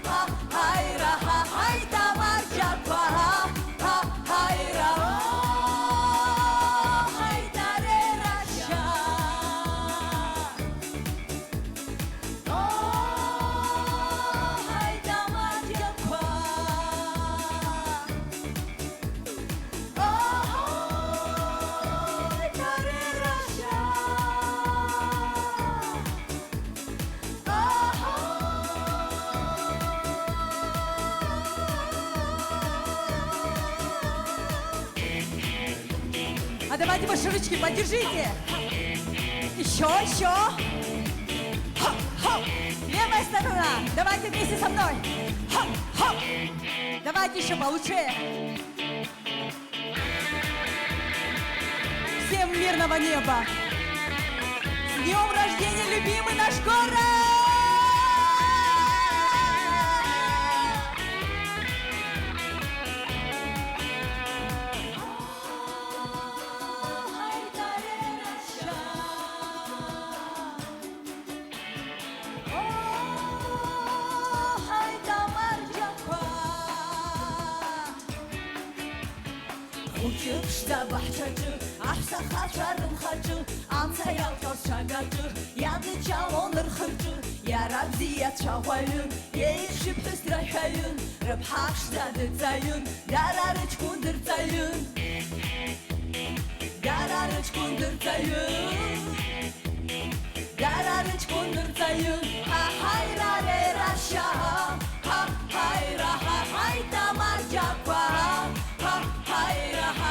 ха хайра, ха хайда маджапа, ха хайра, о хайда ре раша, о хайда маджапа, о хайда ре раша. А давайте ваши ручки подержите. Еще, еще. Хоп-хоп. Левая сторона. Давайте вместе со мной. Хоп-хоп. Давайте еще получше. Всем мирного неба. С днем рождения, любимый наш город! Uçuşta bahçacı, arsa haçarım hacı, ansa yaltoz çagacı, yadı çalonır hırcı, yarab ziyat çağayın, yeşip hüstrahayın, rıbhaşta dıtzayın, dararıç kundırtzayın, dararıç kundırtzayın, dararıç kundırtzayın, ha hayra re raşa, ha hayra ha hayta marcapa, ha hayra ha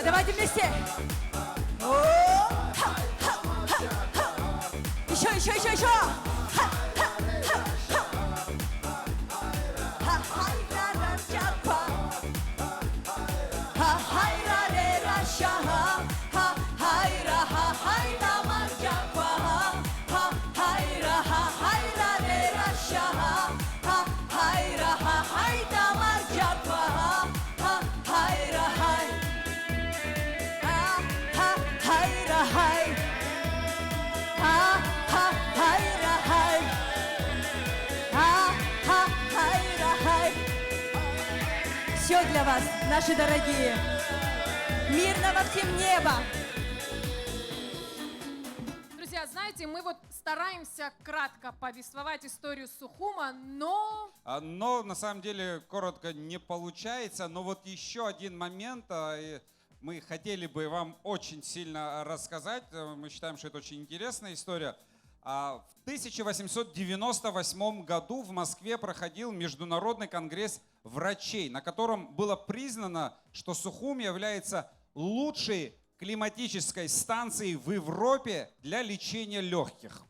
давайте вместе. Еще. Все для вас, наши дорогие. Мирного всем неба. Друзья, знаете, мы вот стараемся кратко повествовать историю Сухума, но... Но на самом деле коротко не получается. Но вот еще один момент мы хотели бы вам очень сильно рассказать. Мы считаем, что это очень интересная история. В 1898 году в Москве проходил Международный конгресс врачей, на котором было признано, что Сухум является лучшей климатической станцией в Европе для лечения легких.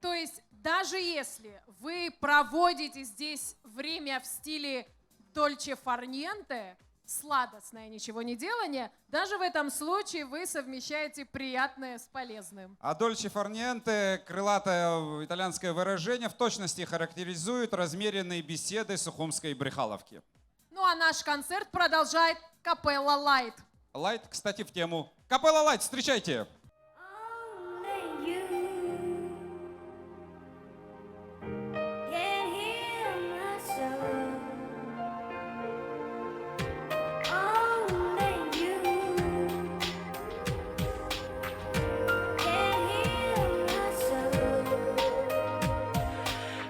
То есть даже если вы проводите здесь время в стиле Дольче Фарниенте, сладостное ничего не делание, даже в этом случае вы совмещаете приятное с полезным. А Дольче Фарниенте, крылатое итальянское выражение, в точности характеризует размеренные беседы сухумской брехаловки. Ну а наш концерт продолжает Капелла Лайт. Лайт, кстати, в тему. Капелла Лайт, встречайте!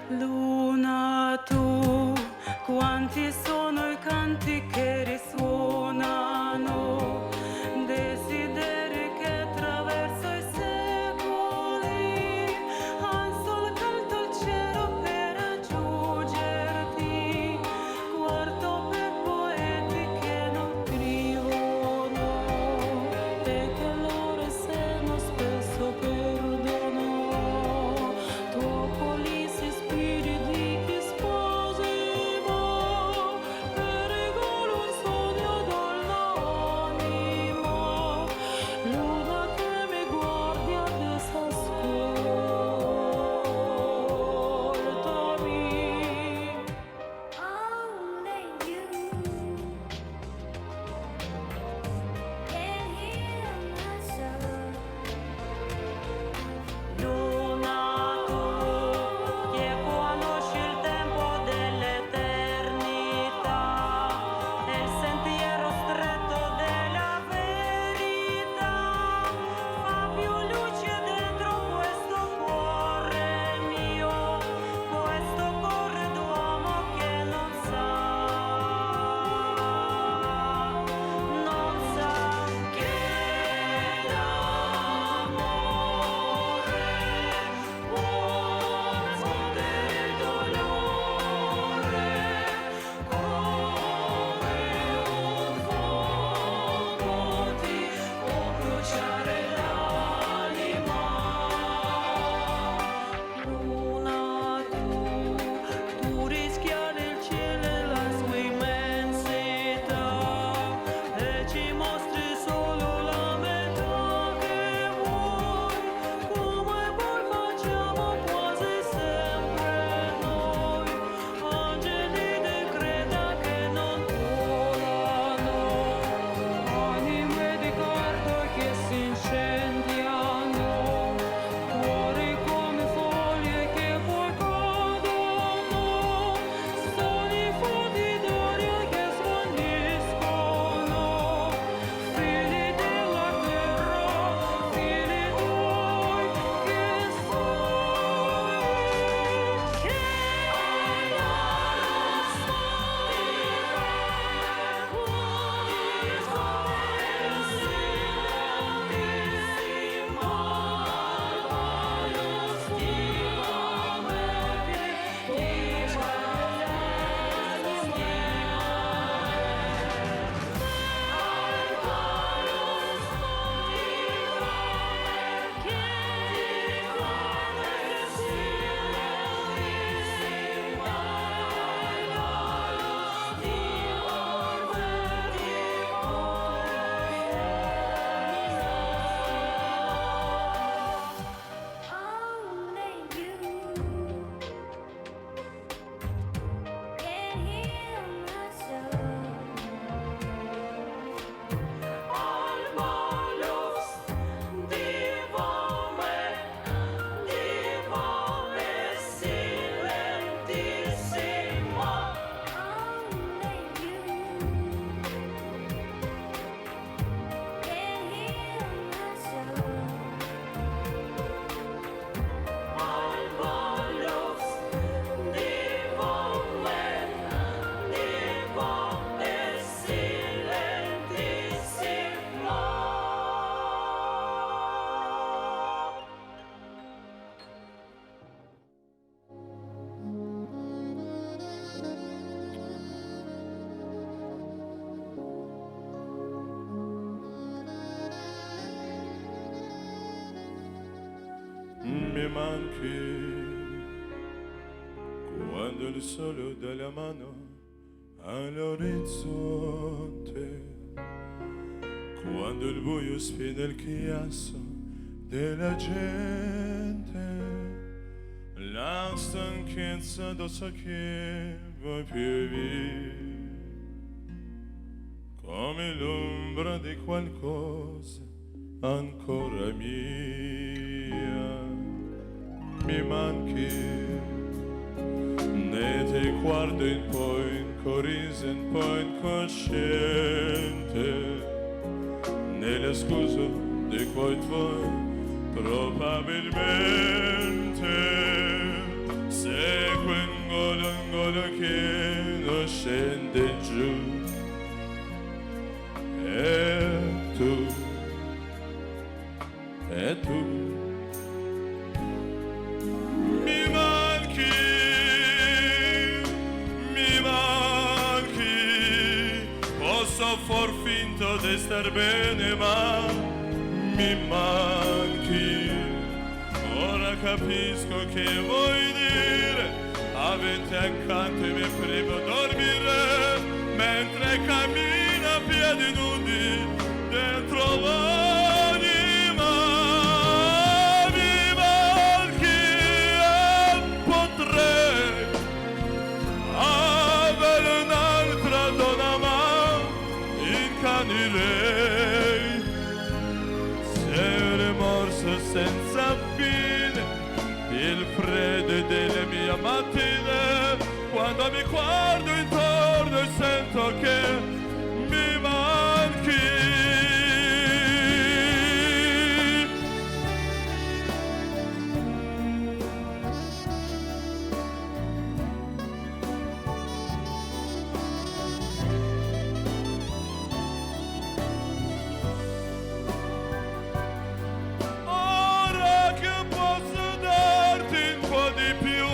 Luna tu, quanti sono i canti che risuonano, desideri che attraverso i secoli han solcato il cielo per raggiungerti, guardo per poeti che non scrivono e che loro seno spesso perdono. Tropoli si spiriti che sposimo, pericolo un solo manchi quando il sole dà la mano all'orizzonte, quando il buio sfida il chiasso della gente, la stanchezza addosso che va più via, come l'ombra di qualcosa ancora mia. Mi manchi, ne ti guardo un po' incoriso, un po' incosciente, nelle scuse di quei tuoi, probabilmente seguo un golo che non scende giù. E tu mi manchi, posso far finta di star bene ma mi manchi, ora capisco che vuoi dire, avete accanto e mi prego dormire, mentre cammino a piedi nudi dentro l'anima. Mi manchi e potrei avere un'altra donna ma incanirei, se un rimorso senza fine, il freddo delle mie mattine, quando mi guardo intorno e sento che mi manchi. Ora che posso darti un po' di più,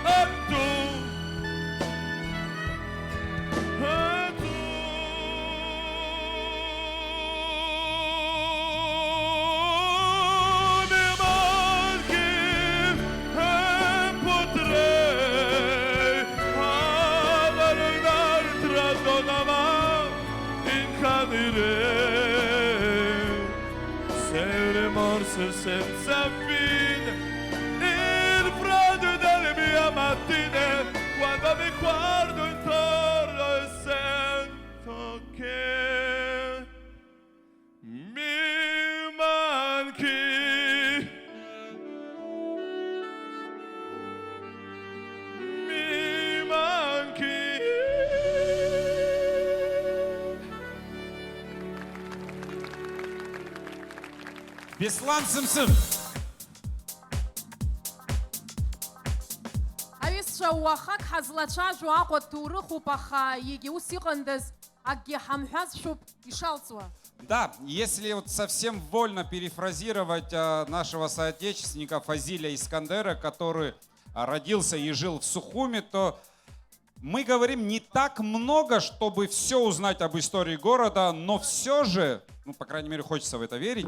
e tu mi manchi e potrei avere un'altra donna ma incanirei, se un rimorso senza fine, il freddo delle mie mattine, quando mi guardo intorno e sento che mi manchi. Mi manchi. Беслан Сымсым. Аҩызцәа уахак ҳазлацәажәо Аҟәа ҭоурыхуп, аха егьа ус иҟандаз акгьы ҳамҳәазшәоуп ишалҵуа. Да, если вот совсем вольно перефразировать нашего соотечественника Фазиля Искандера, который родился и жил в Сухуми, то мы говорим не так много, чтобы все узнать об истории города, но все же, ну, по крайней мере, хочется в это верить,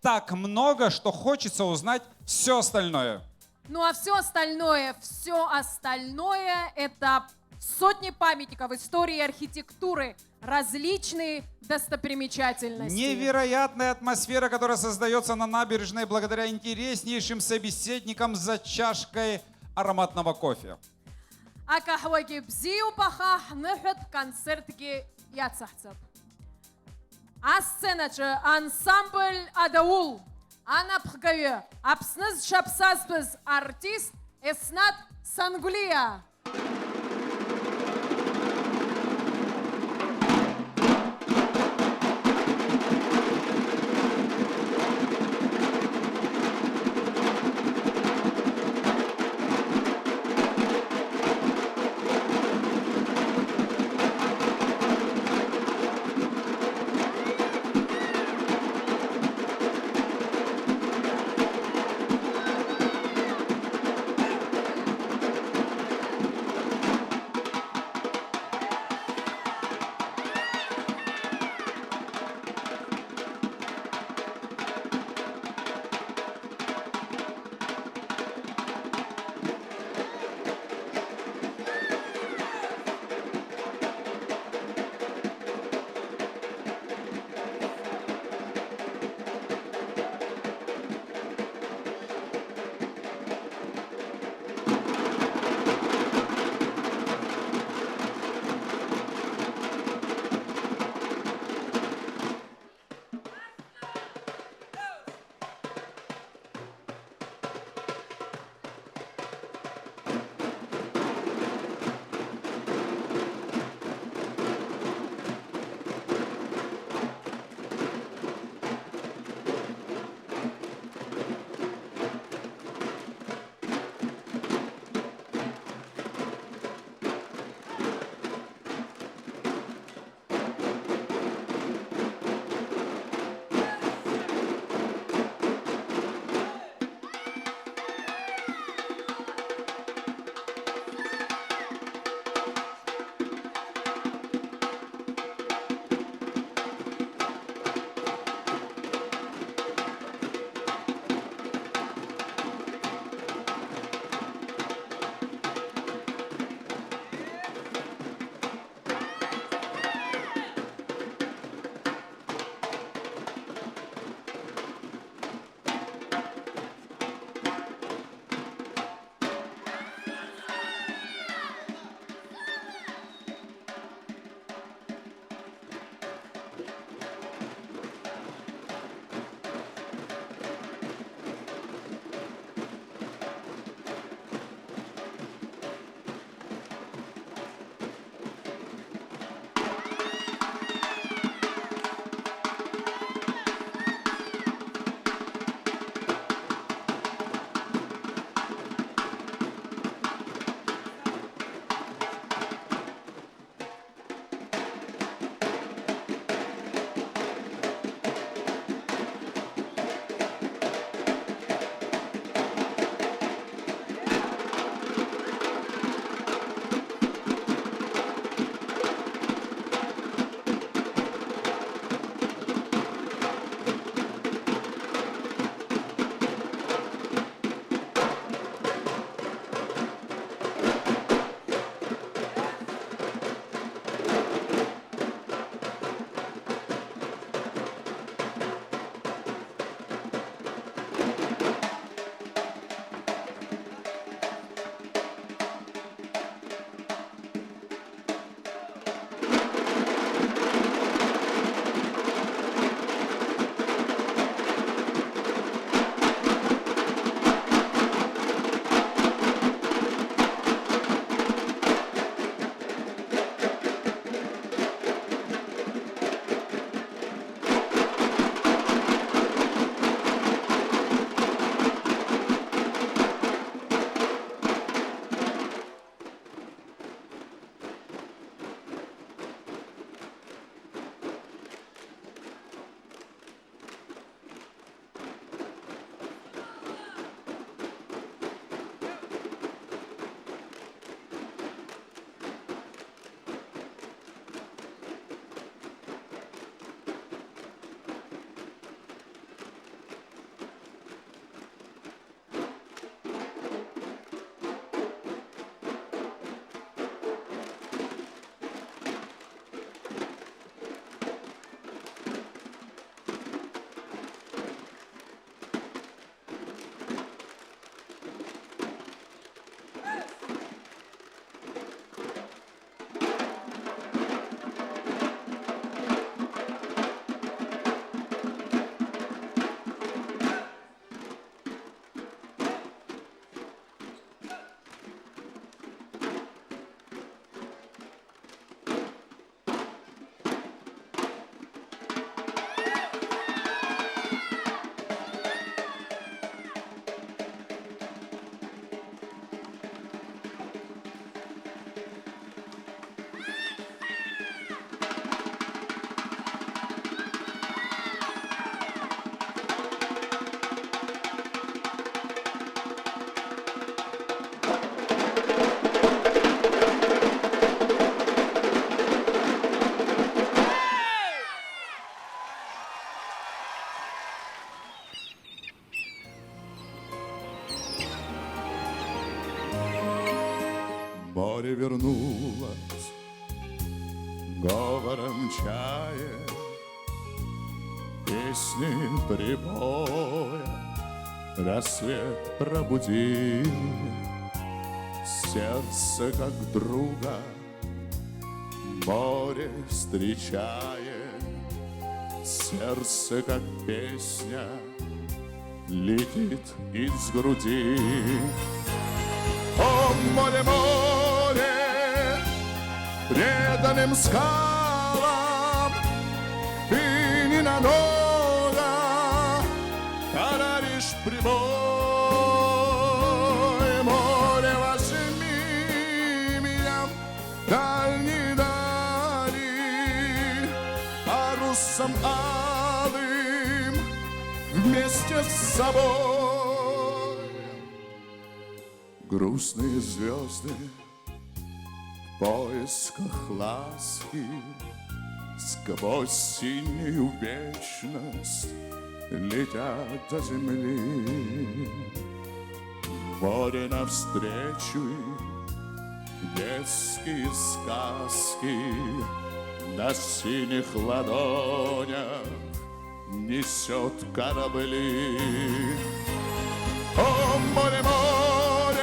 так много, что хочется узнать все остальное. Ну а все остальное это сотни памятников истории и архитектуры, различные достопримечательности. Невероятная атмосфера, которая создается на набережной благодаря интереснейшим собеседникам за чашкой ароматного кофе. Акаҳуагьы бзиоуп, аха ҳныҳәатә концертгьы иацаҳҵап. Асценаҿы ансамбль Адаул, анапхгаҩы, Аԥсны зшаԥсазтәыз артист Еснат Сангәлиа. вернулась говором чая, песни прибоя. Рассвет пробудил сердце, как друга, море встречая. Сердце, как песня, летит из груди. О, море, море, преданным скалам ты ненадолго даришь прибой. Море, возьми меня в дальние дали, парусом алым вместе с собой. Грустные звезды в поисках ласки сквозь синюю вечность летят до земли. Море навстречу, детские сказки на синих ладонях несет корабли. О, море, море,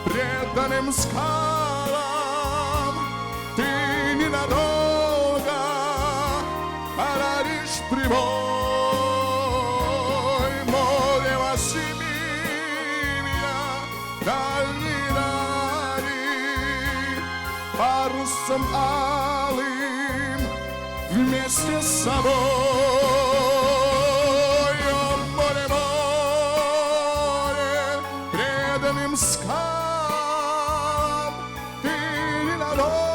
преданным скалам ты ненадолго подаришь прибой. Море, возьми меня в дальние дали, парусом алым вместе с собой. О, море, море, преданным скалам ты ненадолго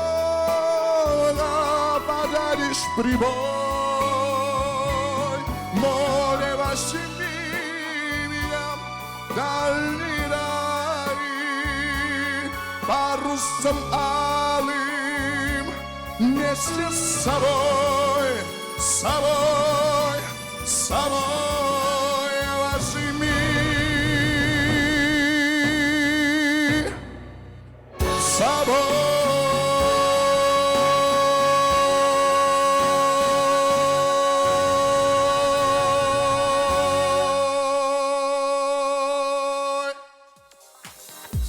подаришь прибой. Море, возьми меня в дальние дали, парусом алым вместе с собой, с собой, с собой возьми. С собой.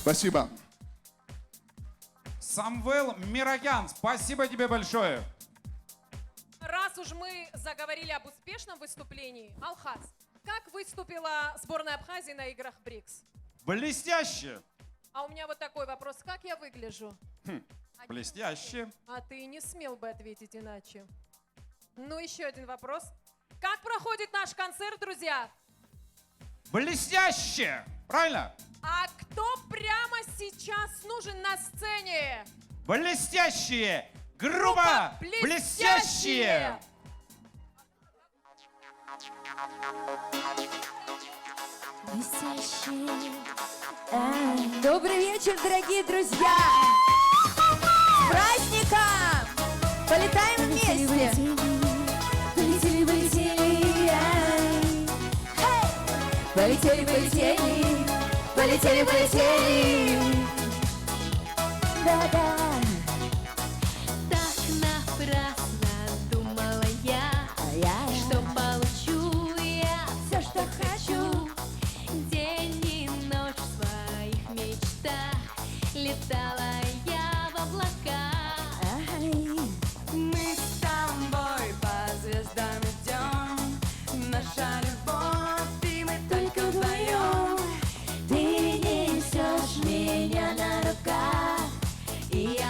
Спасибо. Самвел Мирогян, спасибо тебе большое. Раз уж мы заговорили об успешном выступлении, Алхаз, как выступила сборная Абхазии на играх БРИКС? Блестяще. А у меня вот такой вопрос. Как я выгляжу? Блестяще. А ты не смел бы ответить иначе. Ну, еще один вопрос. Как проходит наш концерт, друзья? Блестяще. Правильно? А кто прямо сейчас нужен на сцене? Блестящие. Группа Блестящие. Блестящие. Добрый вечер, дорогие друзья! С праздником! Полетаем вместе! Полетели, полетели, полетели, полетели, полетели, полетели. Да-да. Так напрасно думала я, что получу я все, что хочу. День и ночь в своих мечтах летала я в облаках. Мы с тобой по звездам идем, наша любовь, и мы только вдвоем. Ты несешь меня на руках, и я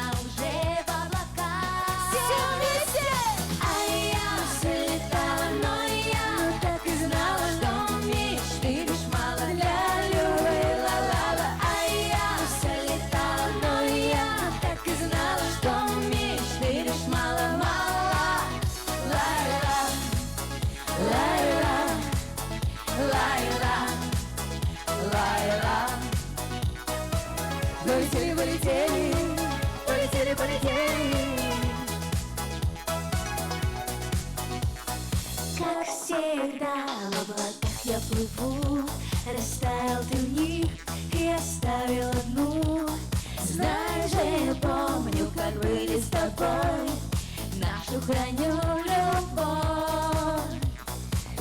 душу храню любовь.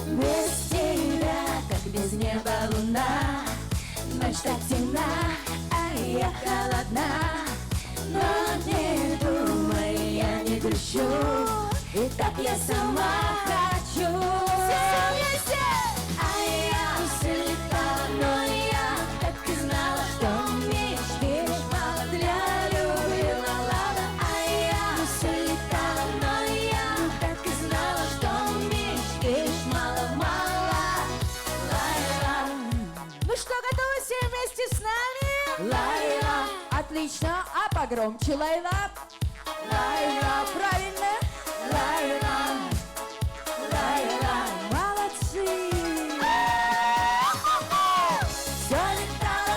Без тебя, как без неба луна, ночь так темна, а я холодна. Но не думай, я не грущу, и так я сама хочу. Все вместе! А я все летала, но я так и знала, что мечты мало для любви, ла-ла-ла. А я все летала, но я так и знала, что мечты мало-мало. Ла-ла. Ну что, готовы все вместе с нами? Лайла. Отлично, а погромче, Лайла. Лайла, правильно? Лайла, Лайла. Молодцы! Все летало,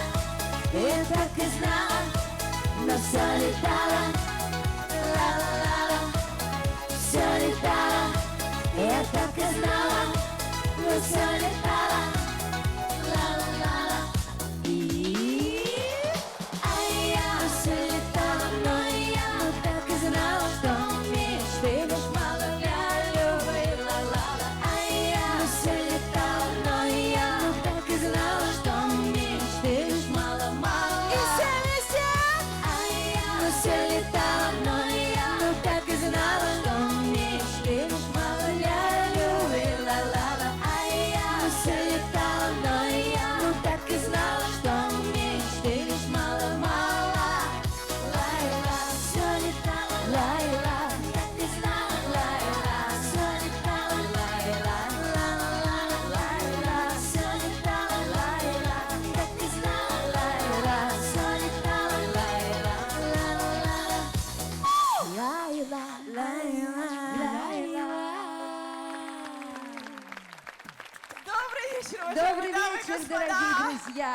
я так и знала, но все летало, ла-ла-ла-ла. Все летало, я так и знала, но все летало, ла-ла-ла-ла. А я все летала, но я так и знала, что мечты лишь мало для любви, ла-ла-ла. А я все летала, но я так и знала, что мечты лишь мало-мало. И все вместе! А я все летала, но я так и знала, что мечты лишь мало для любви, ла-ла-ла. А я все летала, но я так и знала, что мечты лишь мало-мало. Лайла, все летала, Лайла, так и знала, Лайла, все летала, Лайла, ла-ла-ла, Лайла, все летала, Лайла, так и знала, Лайла, все летала, Лайла, ла-ла-ла, Лайла, Лайла. Добрый вечер, уважаемые Добрый дамы и вечер, господа. дорогие друзья!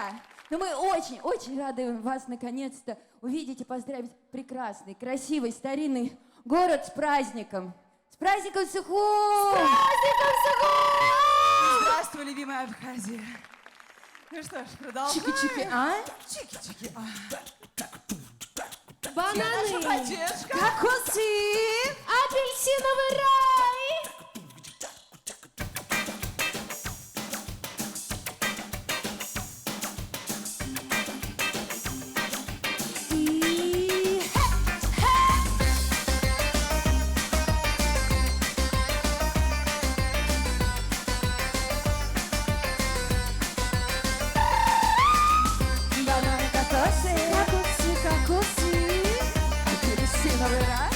Ну, мы очень рады вас наконец-то увидеть и поздравить прекрасный, красивый, старинный город с праздником! С праздником Сухум! С праздником Сухум! Здравствуй, любимая Абхазия. Ну что ж, продолжаем. Чики-чики, а? Чики-чики, а. Бананы! Наша поддержка. Кокосы! Апельсиновый рай! И Бананы, кокосы. Кокосы, кокосы! Апельсиновый рай.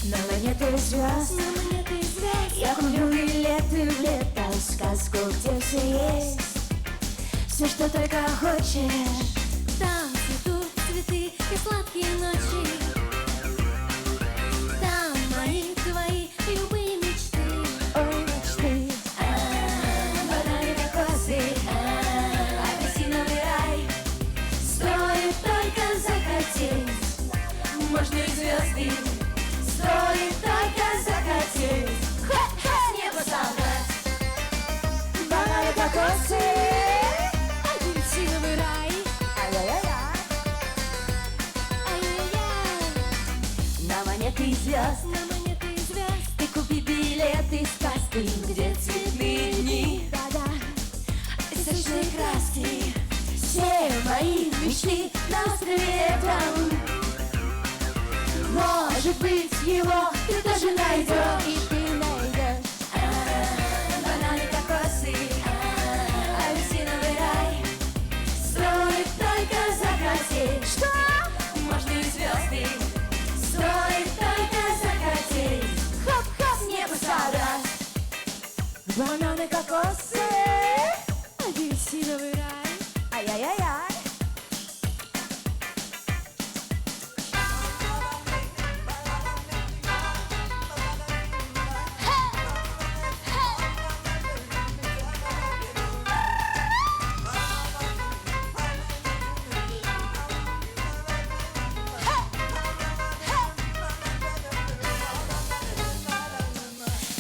на планету звезд, я куплю билеты в лето, в сказку, где все есть, все, что только хочешь. Там цветут цветы и сладкие ночи, там мои, твои, любые мечты. Ой, мечты! Бананы, кокосы, апельсиновый рай. Стоит только захотеть, можно и звезды. Стоит только захотеть, с неба собрать. Бананы, кокосы. Апельсиновый рай. Ай-яй-яй-яй. Ай-яй-яй. На монеты звезд, ты купи билеты в сказки, где цветные дни. Да-да. Сочные краски, все мои мечты на острове этом. Может быть, его ты тоже найдешь. И ты найдешь! Бананы, кокосы, апельсиновый рай. Стоит только захотеть, Что? можно и звезды. Стоит только захотеть, Хоп-хоп. с неба собрать. Бананы, кокосы. Апельсиновый рай. Ай-яй-яй-яй.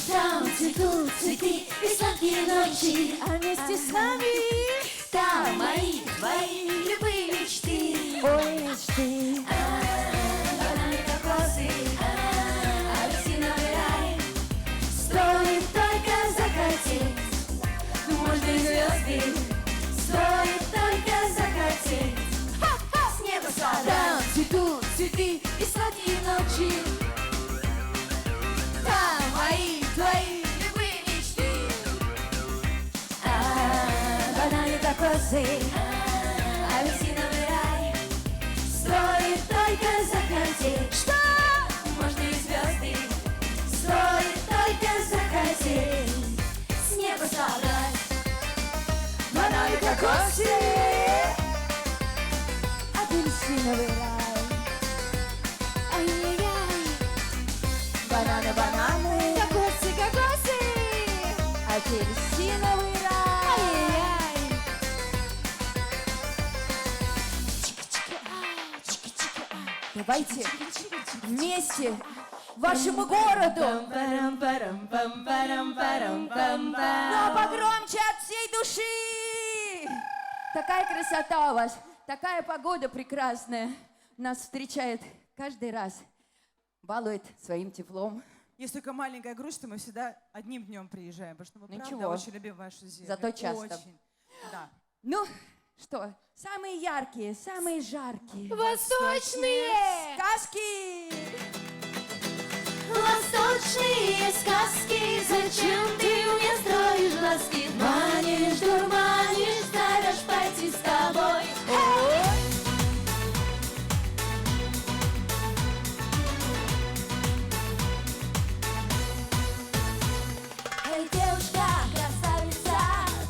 Там цветут цветы и сладкие ночи, А вместе с нами там мои, твои любые мечты. ой, мечты! грозы, апельсиновый рай. Стоит только захотеть, что можно и звезды. Стоит только захотеть с неба собрать бананы, кокосы, апельсиновый рай. Ай-яй-яй, бананы, бананы, кокосы, кокосы, апельсиновый рай. Ай-яй-яй. Давайте вместе вашему городу. Но погромче от всей души. Такая красота у вас, такая погода прекрасная. Нас встречает каждый раз, балует своим теплом. Есть только маленькая грусть, что мы всегда одним днем приезжаем, потому что мы правда Ничего. очень любим вашу землю. Зато часто. Очень. Да. Ну, что, самые яркие, самые жаркие. Восточные сказки! Восточные сказки, зачем ты мне строишь глазки? Манишь, дурманишь, зовешь пойти с тобой. Эй, девушка, красавица,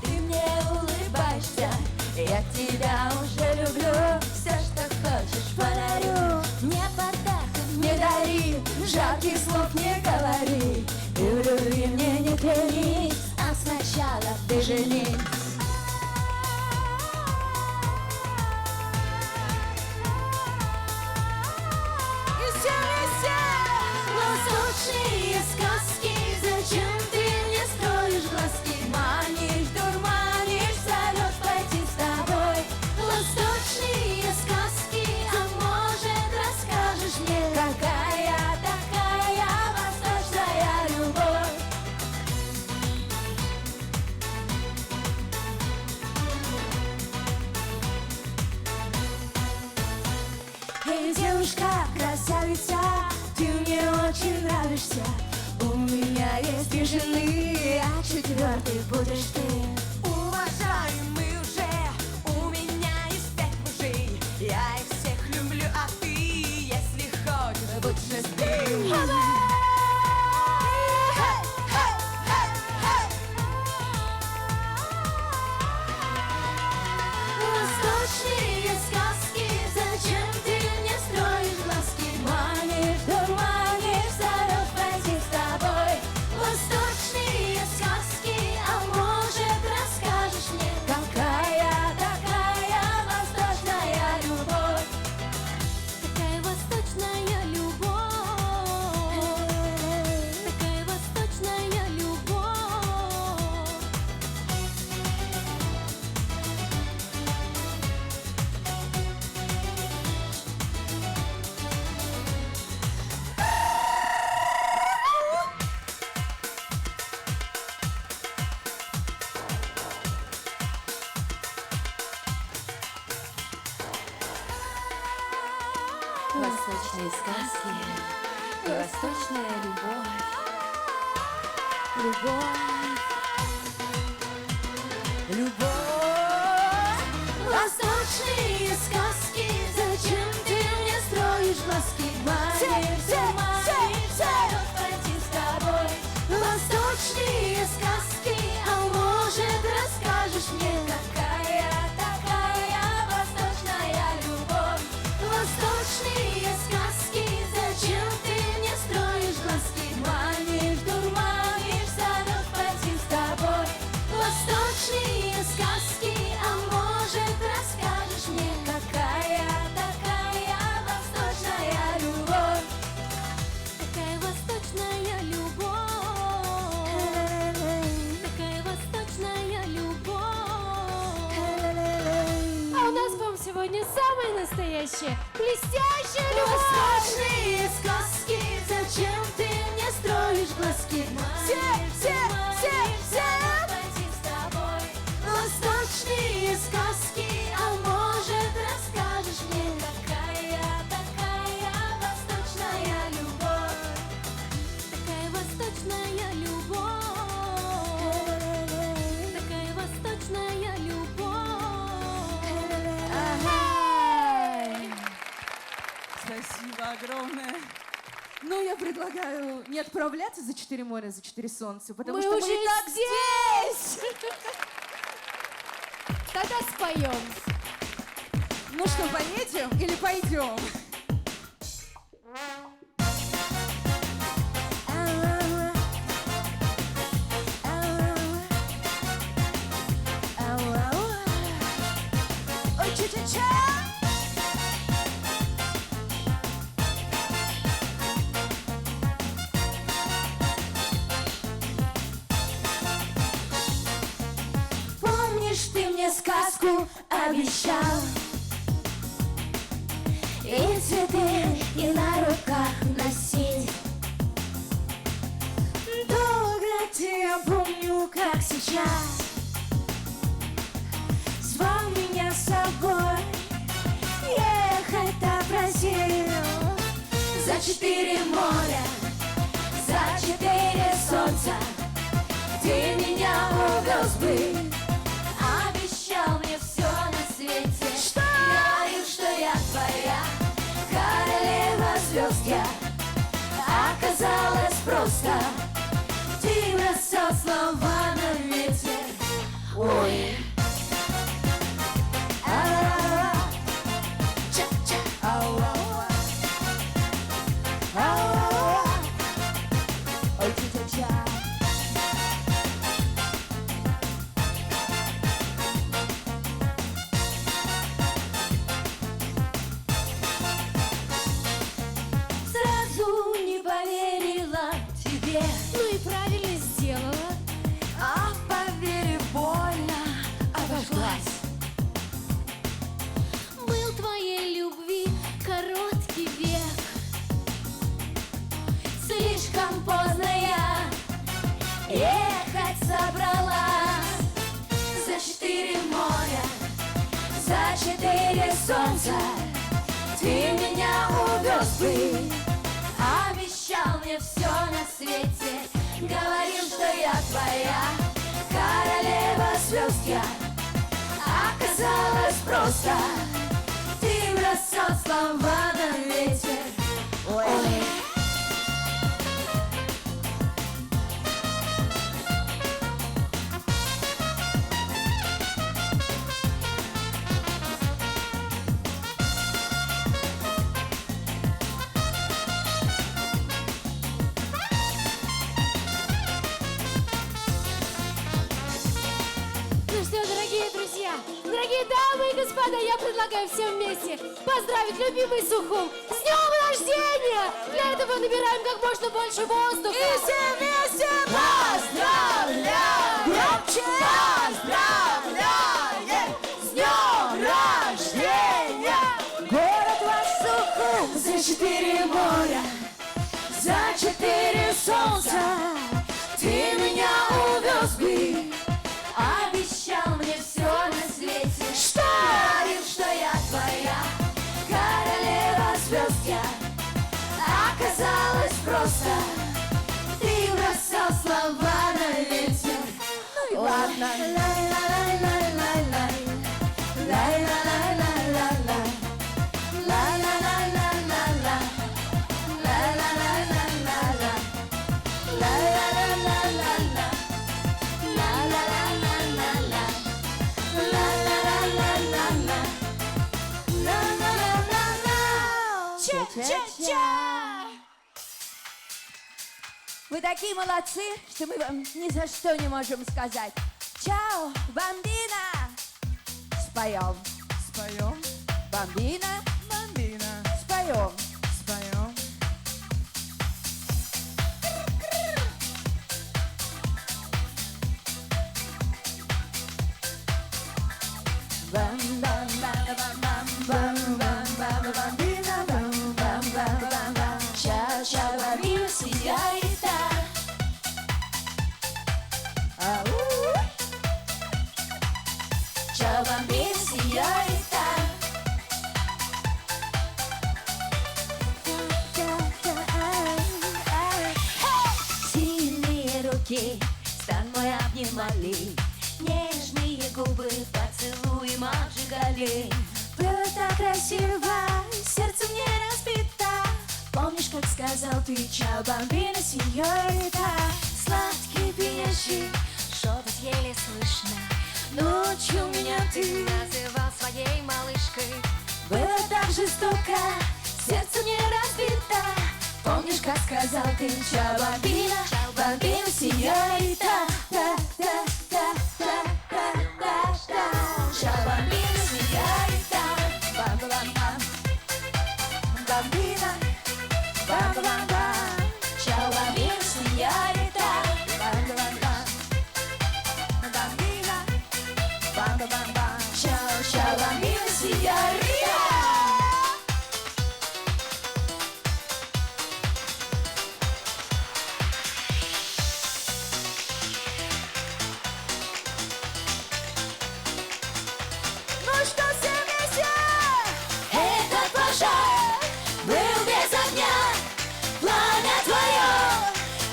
ты мне улыбаешься. Я тебя уже люблю, все, что хочешь, подарю. Не подарков не дари, жарких слов не говори. Ты в любви мне не клянись, а сначала ты женись. Восточные сказки, зачем ты мне строишь глазки? Манишь, дурманишь, зовешь пойти с тобой. Восточные сказки, а может расскажешь мне, какая такая восточная любовь? Эй, девушка, красавица, ты мне очень нравишься. У меня есть две жены, а четвертый будешь ты. Уважаемый уже, у меня есть 5 мужей. Я их всех люблю, а ты, если хочешь, будь счастлив. Восточные сказки, зачем ты мне строишь глазки? Манишь, дурманишь, зовешь пойти с тобой. Восточные сказки, а может расскажешь мне, какая такая восточная любовь? Такая восточная любовь, такая восточная любовь. Восточные сказки и восточная любовь. Любовь. Любовь. Восточные сказки, зачем ты мне строишь глазки? Манишь, дурманишь, зовешь пойти с тобой. Восточные сказки, а может расскажешь мне, какая такая восточная любовь? Восточные сказки, зачем ты мне строишь глазки? Манишь, дурманишь, зовешь пойти с тобой. Восточные сказки, а может расскажешь мне, какая такая восточная любовь? Такая восточная любовь, такая восточная любовь. А у нас вам сегодня самая настоящая, блестящая любовь! Восточные сказки, зачем ты мне строишь глазки? Все! Пойти с тобой. Восточные сказки, а может расскажешь мне, какая такая восточная любовь? Такая восточная любовь, такая восточная любовь. Спасибо огромное. Ну, я предлагаю не отправляться за 4 моря, за 4 солнца, потому Мы что уже мы и так здесь! Тогда споем. Ну что, поедем или пойдем? Ой, ча-ча-ча! Помнишь, ты мне сказку обещал? И цветы, и на руках носить. Долго тебя помню, как сейчас. Звал меня с собой, ехать-то просил. За 4 моря, за 4 солнца ты меня увез бы. Обещал мне все на свете, что? Говорил, что я твоя королева звезд я. Оказалось просто, ты бросал слова на ветер. Ой. Сразу не поверила тебе. Ну и правильно сделала. А поверив, больно обожглась. Был твоей любви короткий век. Слишком поздно я ехать собралась. За 4 моря, за 4 солнца ты меня увез бы. Обещал мне все на свете, говорил, что я твоя королева звезд я. Оказалось просто, ты бросал слова на ветер. Ой. Ну что, дорогие друзья, дорогие дамы и господа, я предлагаю всем вместе поздравить любимый Сухум с днем рождения! Для этого набираем как можно больше воздуха. И все вместе поздравляем! Громче! Поздравляем! С днем рождения! Город ваш Сухум за 4 моря, за 4 солнца ты меня увез бы. Обещал мне все на свете, что? Говорил, что я твоя королева звезд я. Оказалось просто, ты бросал слова на ветер. Ну и ладно. Лай-ла-лай-лай-лай-лай. Лай-ла-лай-лай-лай-лай. Ла-ла-ла-ла-ла-ла. Ла-ла-ла-ла-ла-ла. Ла-ла-ла-ла-ла-ла. Ла-ла-ла-ла-ла-ла. Ла-ла-ла-ла-ла-ла. Ла-ла-ла-ла-ла. Ча-ча-ча! Вы такие молодцы, что мы вам ни за что не можем сказать. Чао, бамбина! Споем. Споем. Бамбина. Бамбина. Споем. Споем. Бамбина, бам-бам-бам-бам-бам. Ча-ча, бамбина, сеньорита. Ау. Ча, бамбина, сеньорита. ты, чао, бомбина, сеньорита. Сладкий, пьянящий, шепот еле слышно. Ночью меня ты называл своей малышкой. было так жестоко, сердце не разбито. Помнишь, как сказал ты, чао, бомбина, сеньорита. Чао, бомбина, сеньорита. Бам-бам-бам. Бомбина, бам-бам-бам. Чао, бомбина, сеньорита. Бам-бам-бам. Бомбина, бам-бам-бам. Чао, чао, бомбина, сеньорита. Ну что, все вместе? Этот пожар был без огня. Пламя твое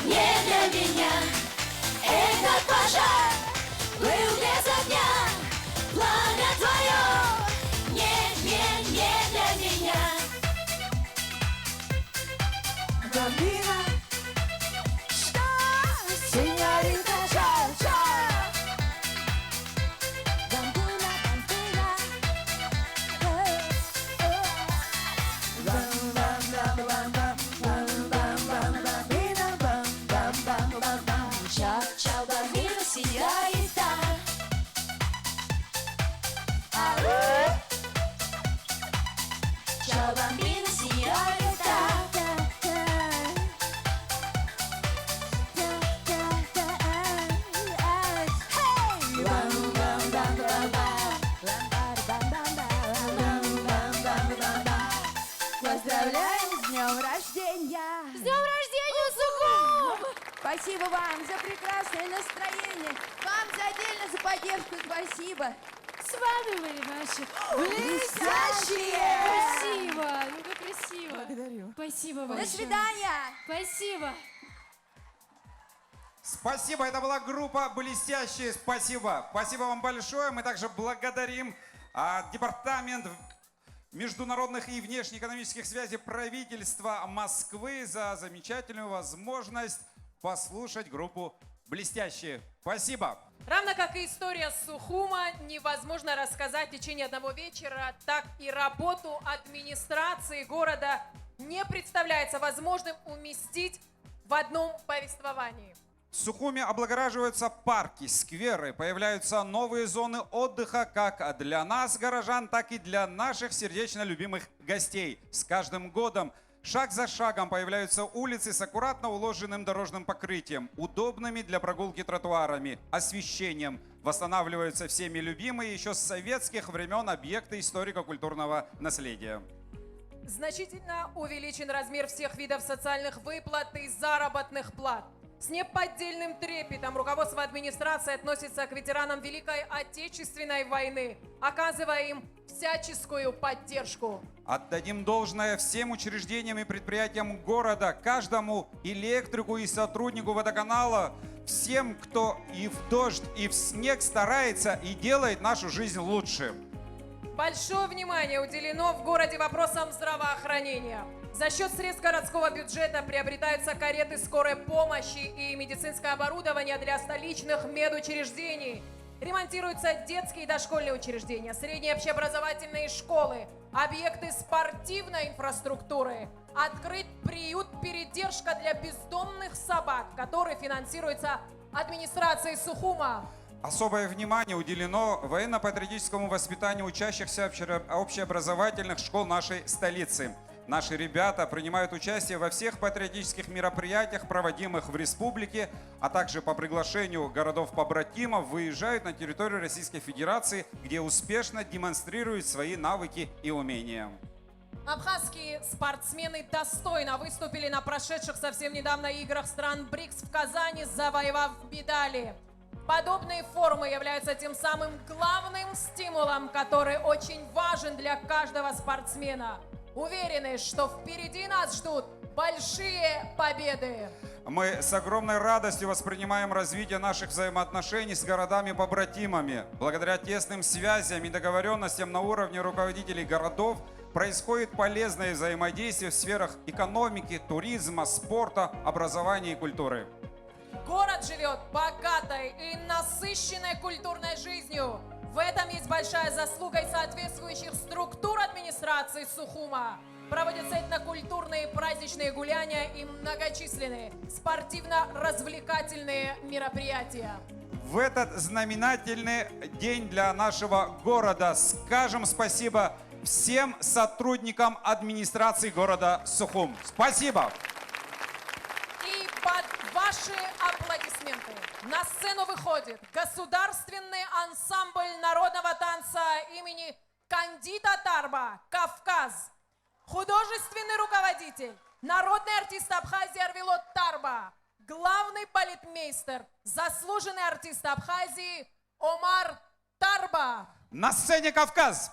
не для меня. Этот пожар был без огня. Пламя твое не для меня. Бомбина, что? Сеньорита, чао-чао. Бомбина, бомбина. Чао, чао, бомбина, сеньорита. Чао, бомбина, сеньорита. Поздравляем с днем рождения! С днем рождения, Сухум! Спасибо вам за прекрасное настроение. Вам за отдельно за поддержку спасибо. С вами были наши блестящие! Спасибо! Ну как красиво! Благодарю. Спасибо До большое! свидания! Спасибо! Спасибо, это была группа «Блестящие». Спасибо. Спасибо вам большое. Мы также благодарим Департамент международных и внешнеэкономических связей правительства Москвы за замечательную возможность послушать группу «Блестящие». Спасибо. Равно как и история Сухума невозможно рассказать в течение одного вечера, так и работу администрации города не представляется возможным уместить в одном повествовании. В Сухуме облагораживаются парки, скверы, появляются новые зоны отдыха как для нас, горожан, так и для наших сердечно любимых гостей. С каждым годом шаг за шагом появляются улицы с аккуратно уложенным дорожным покрытием, удобными для прогулки тротуарами, освещением. Восстанавливаются всеми любимые еще с советских времен объекты историко-культурного наследия. Значительно увеличен размер всех видов социальных выплат и заработных плат. С неподдельным трепетом руководство администрации относится к ветеранам Великой Отечественной войны, оказывая им всяческую поддержку. Отдадим должное всем учреждениям и предприятиям города, каждому электрику и сотруднику водоканала, всем, кто и в дождь, и в снег старается и делает нашу жизнь лучше. Большое внимание уделено в городе вопросам здравоохранения. За счет средств городского бюджета приобретаются кареты скорой помощи и медицинское оборудование для столичных медучреждений. Ремонтируются детские и дошкольные учреждения, средние общеобразовательные школы, объекты спортивной инфраструктуры. Открыт приют «Передержка» для бездомных собак, который финансируется администрацией Сухума. Особое внимание уделено военно-патриотическому воспитанию учащихся общеобразовательных школ нашей столицы. Наши ребята принимают участие во всех патриотических мероприятиях, проводимых в республике, а также по приглашению городов-побратимов выезжают на территорию Российской Федерации, где успешно демонстрируют свои навыки и умения. Абхазские спортсмены достойно выступили на прошедших совсем недавно играх стран БРИКС в Казани, завоевав медали. Подобные форумы являются тем самым главным стимулом, который очень важен для каждого спортсмена. Уверены, что впереди нас ждут большие победы. Мы с огромной радостью воспринимаем развитие наших взаимоотношений с городами-побратимами. Благодаря тесным связям и договоренностям на уровне руководителей городов происходит полезное взаимодействие в сферах экономики, туризма, спорта, образования и культуры. Город живет богатой и насыщенной культурной жизнью. В этом есть большая заслуга и соответствующих структур администрации Сухума. Проводятся этнокультурные праздничные гуляния и многочисленные спортивно-развлекательные мероприятия. В этот знаменательный день для нашего города скажем спасибо всем сотрудникам администрации города Сухум. Спасибо! И под ваши аплодисменты на сцену выходит государственный ансамбль народного танца имени Кандида Тарба «Кавказ». Художественный руководитель, народный артист Абхазии Арвилот Тарба, главный балетмейстер, заслуженный артист Абхазии Омар Тарба. На сцене Кавказ!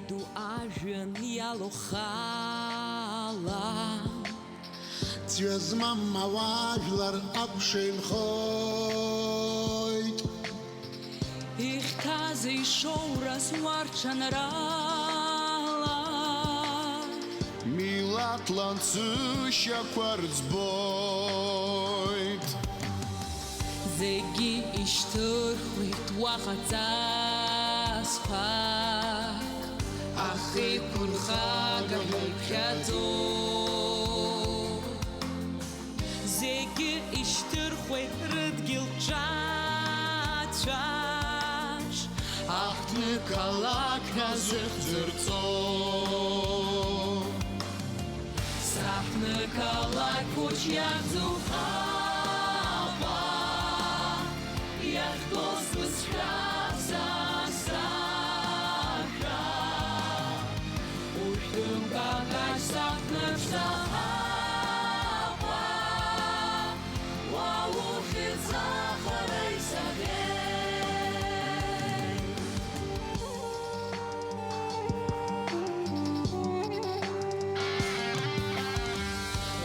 ду ажен ялохала Тез мамма важлар акшин хойт Ich kaze шоурас варчанрала Милатлан цуща кварцбойт Зеги иштурхуит вахацасфак Ахи курхага хипхято Зеги иштурхуит рыдгилчачаш Ахтны калак назых дзырцо Сахны калак кучьях зухава Ях космос шраза сахра Уштым какач сахны шахава Ваухит захарай сагей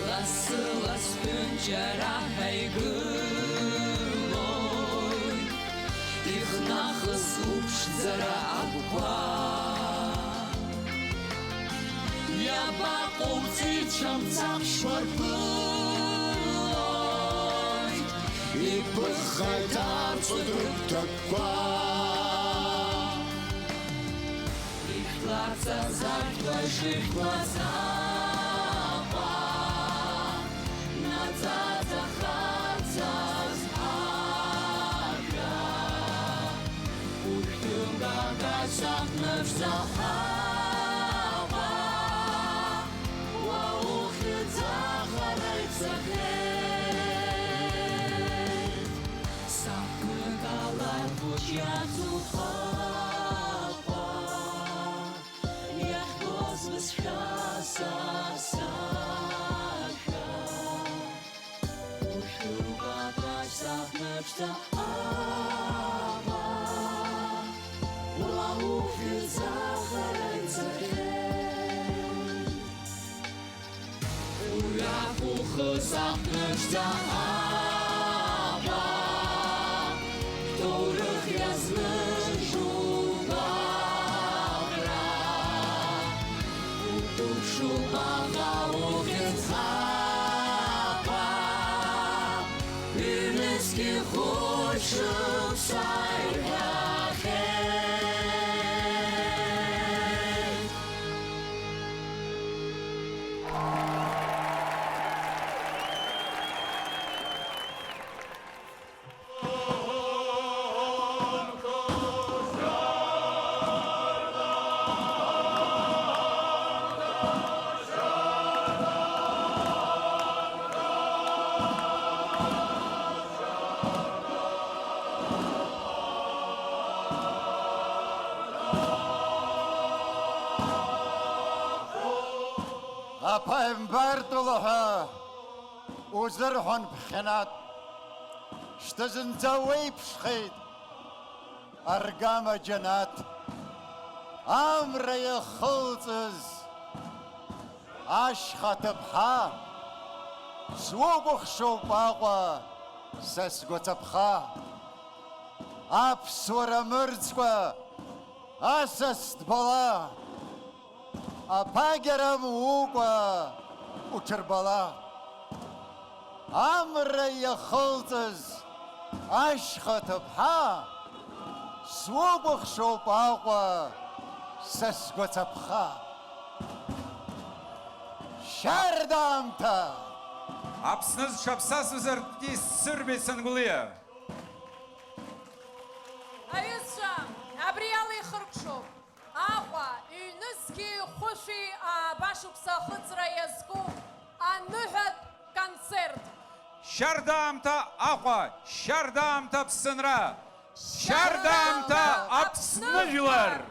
Ласылас пүнчара хайгылой Их нахыс упшдзара аква Я бақовцы чамцах шварпылой И пыхайдар цудрык таква Их глаза зарь твоих глазах Сахнешь захава Ваухит захарай цагей Сахны галай пучья зухава Ях космос шаса саха Ушу гадай сахнешь захава Уфит захарай цагей Уяпухы сахнешь захава Вторых язных жугавра Душу бага уфит захава Ирнески хочет сайрахей Апайм бартулаха узырхон бхенат штазын завей пшхейт аргама джанат амрая хылцыз ашхатыпха свобух шоупагва сасгоцапха апсуара мырцква асаст бала Апагерам угва учербала Амрая хылцыз ашхатыпха Свобух шоупагва сасгоцапха Шардамта Апсныз шапсасызыр тис сүрбесін гулия Авесша, абриялы хыркшов Ава, юнески хоши башукса хыцра язку анухат концерт. Шардамта ахва, шардамта псынра, шардамта апсныжылар.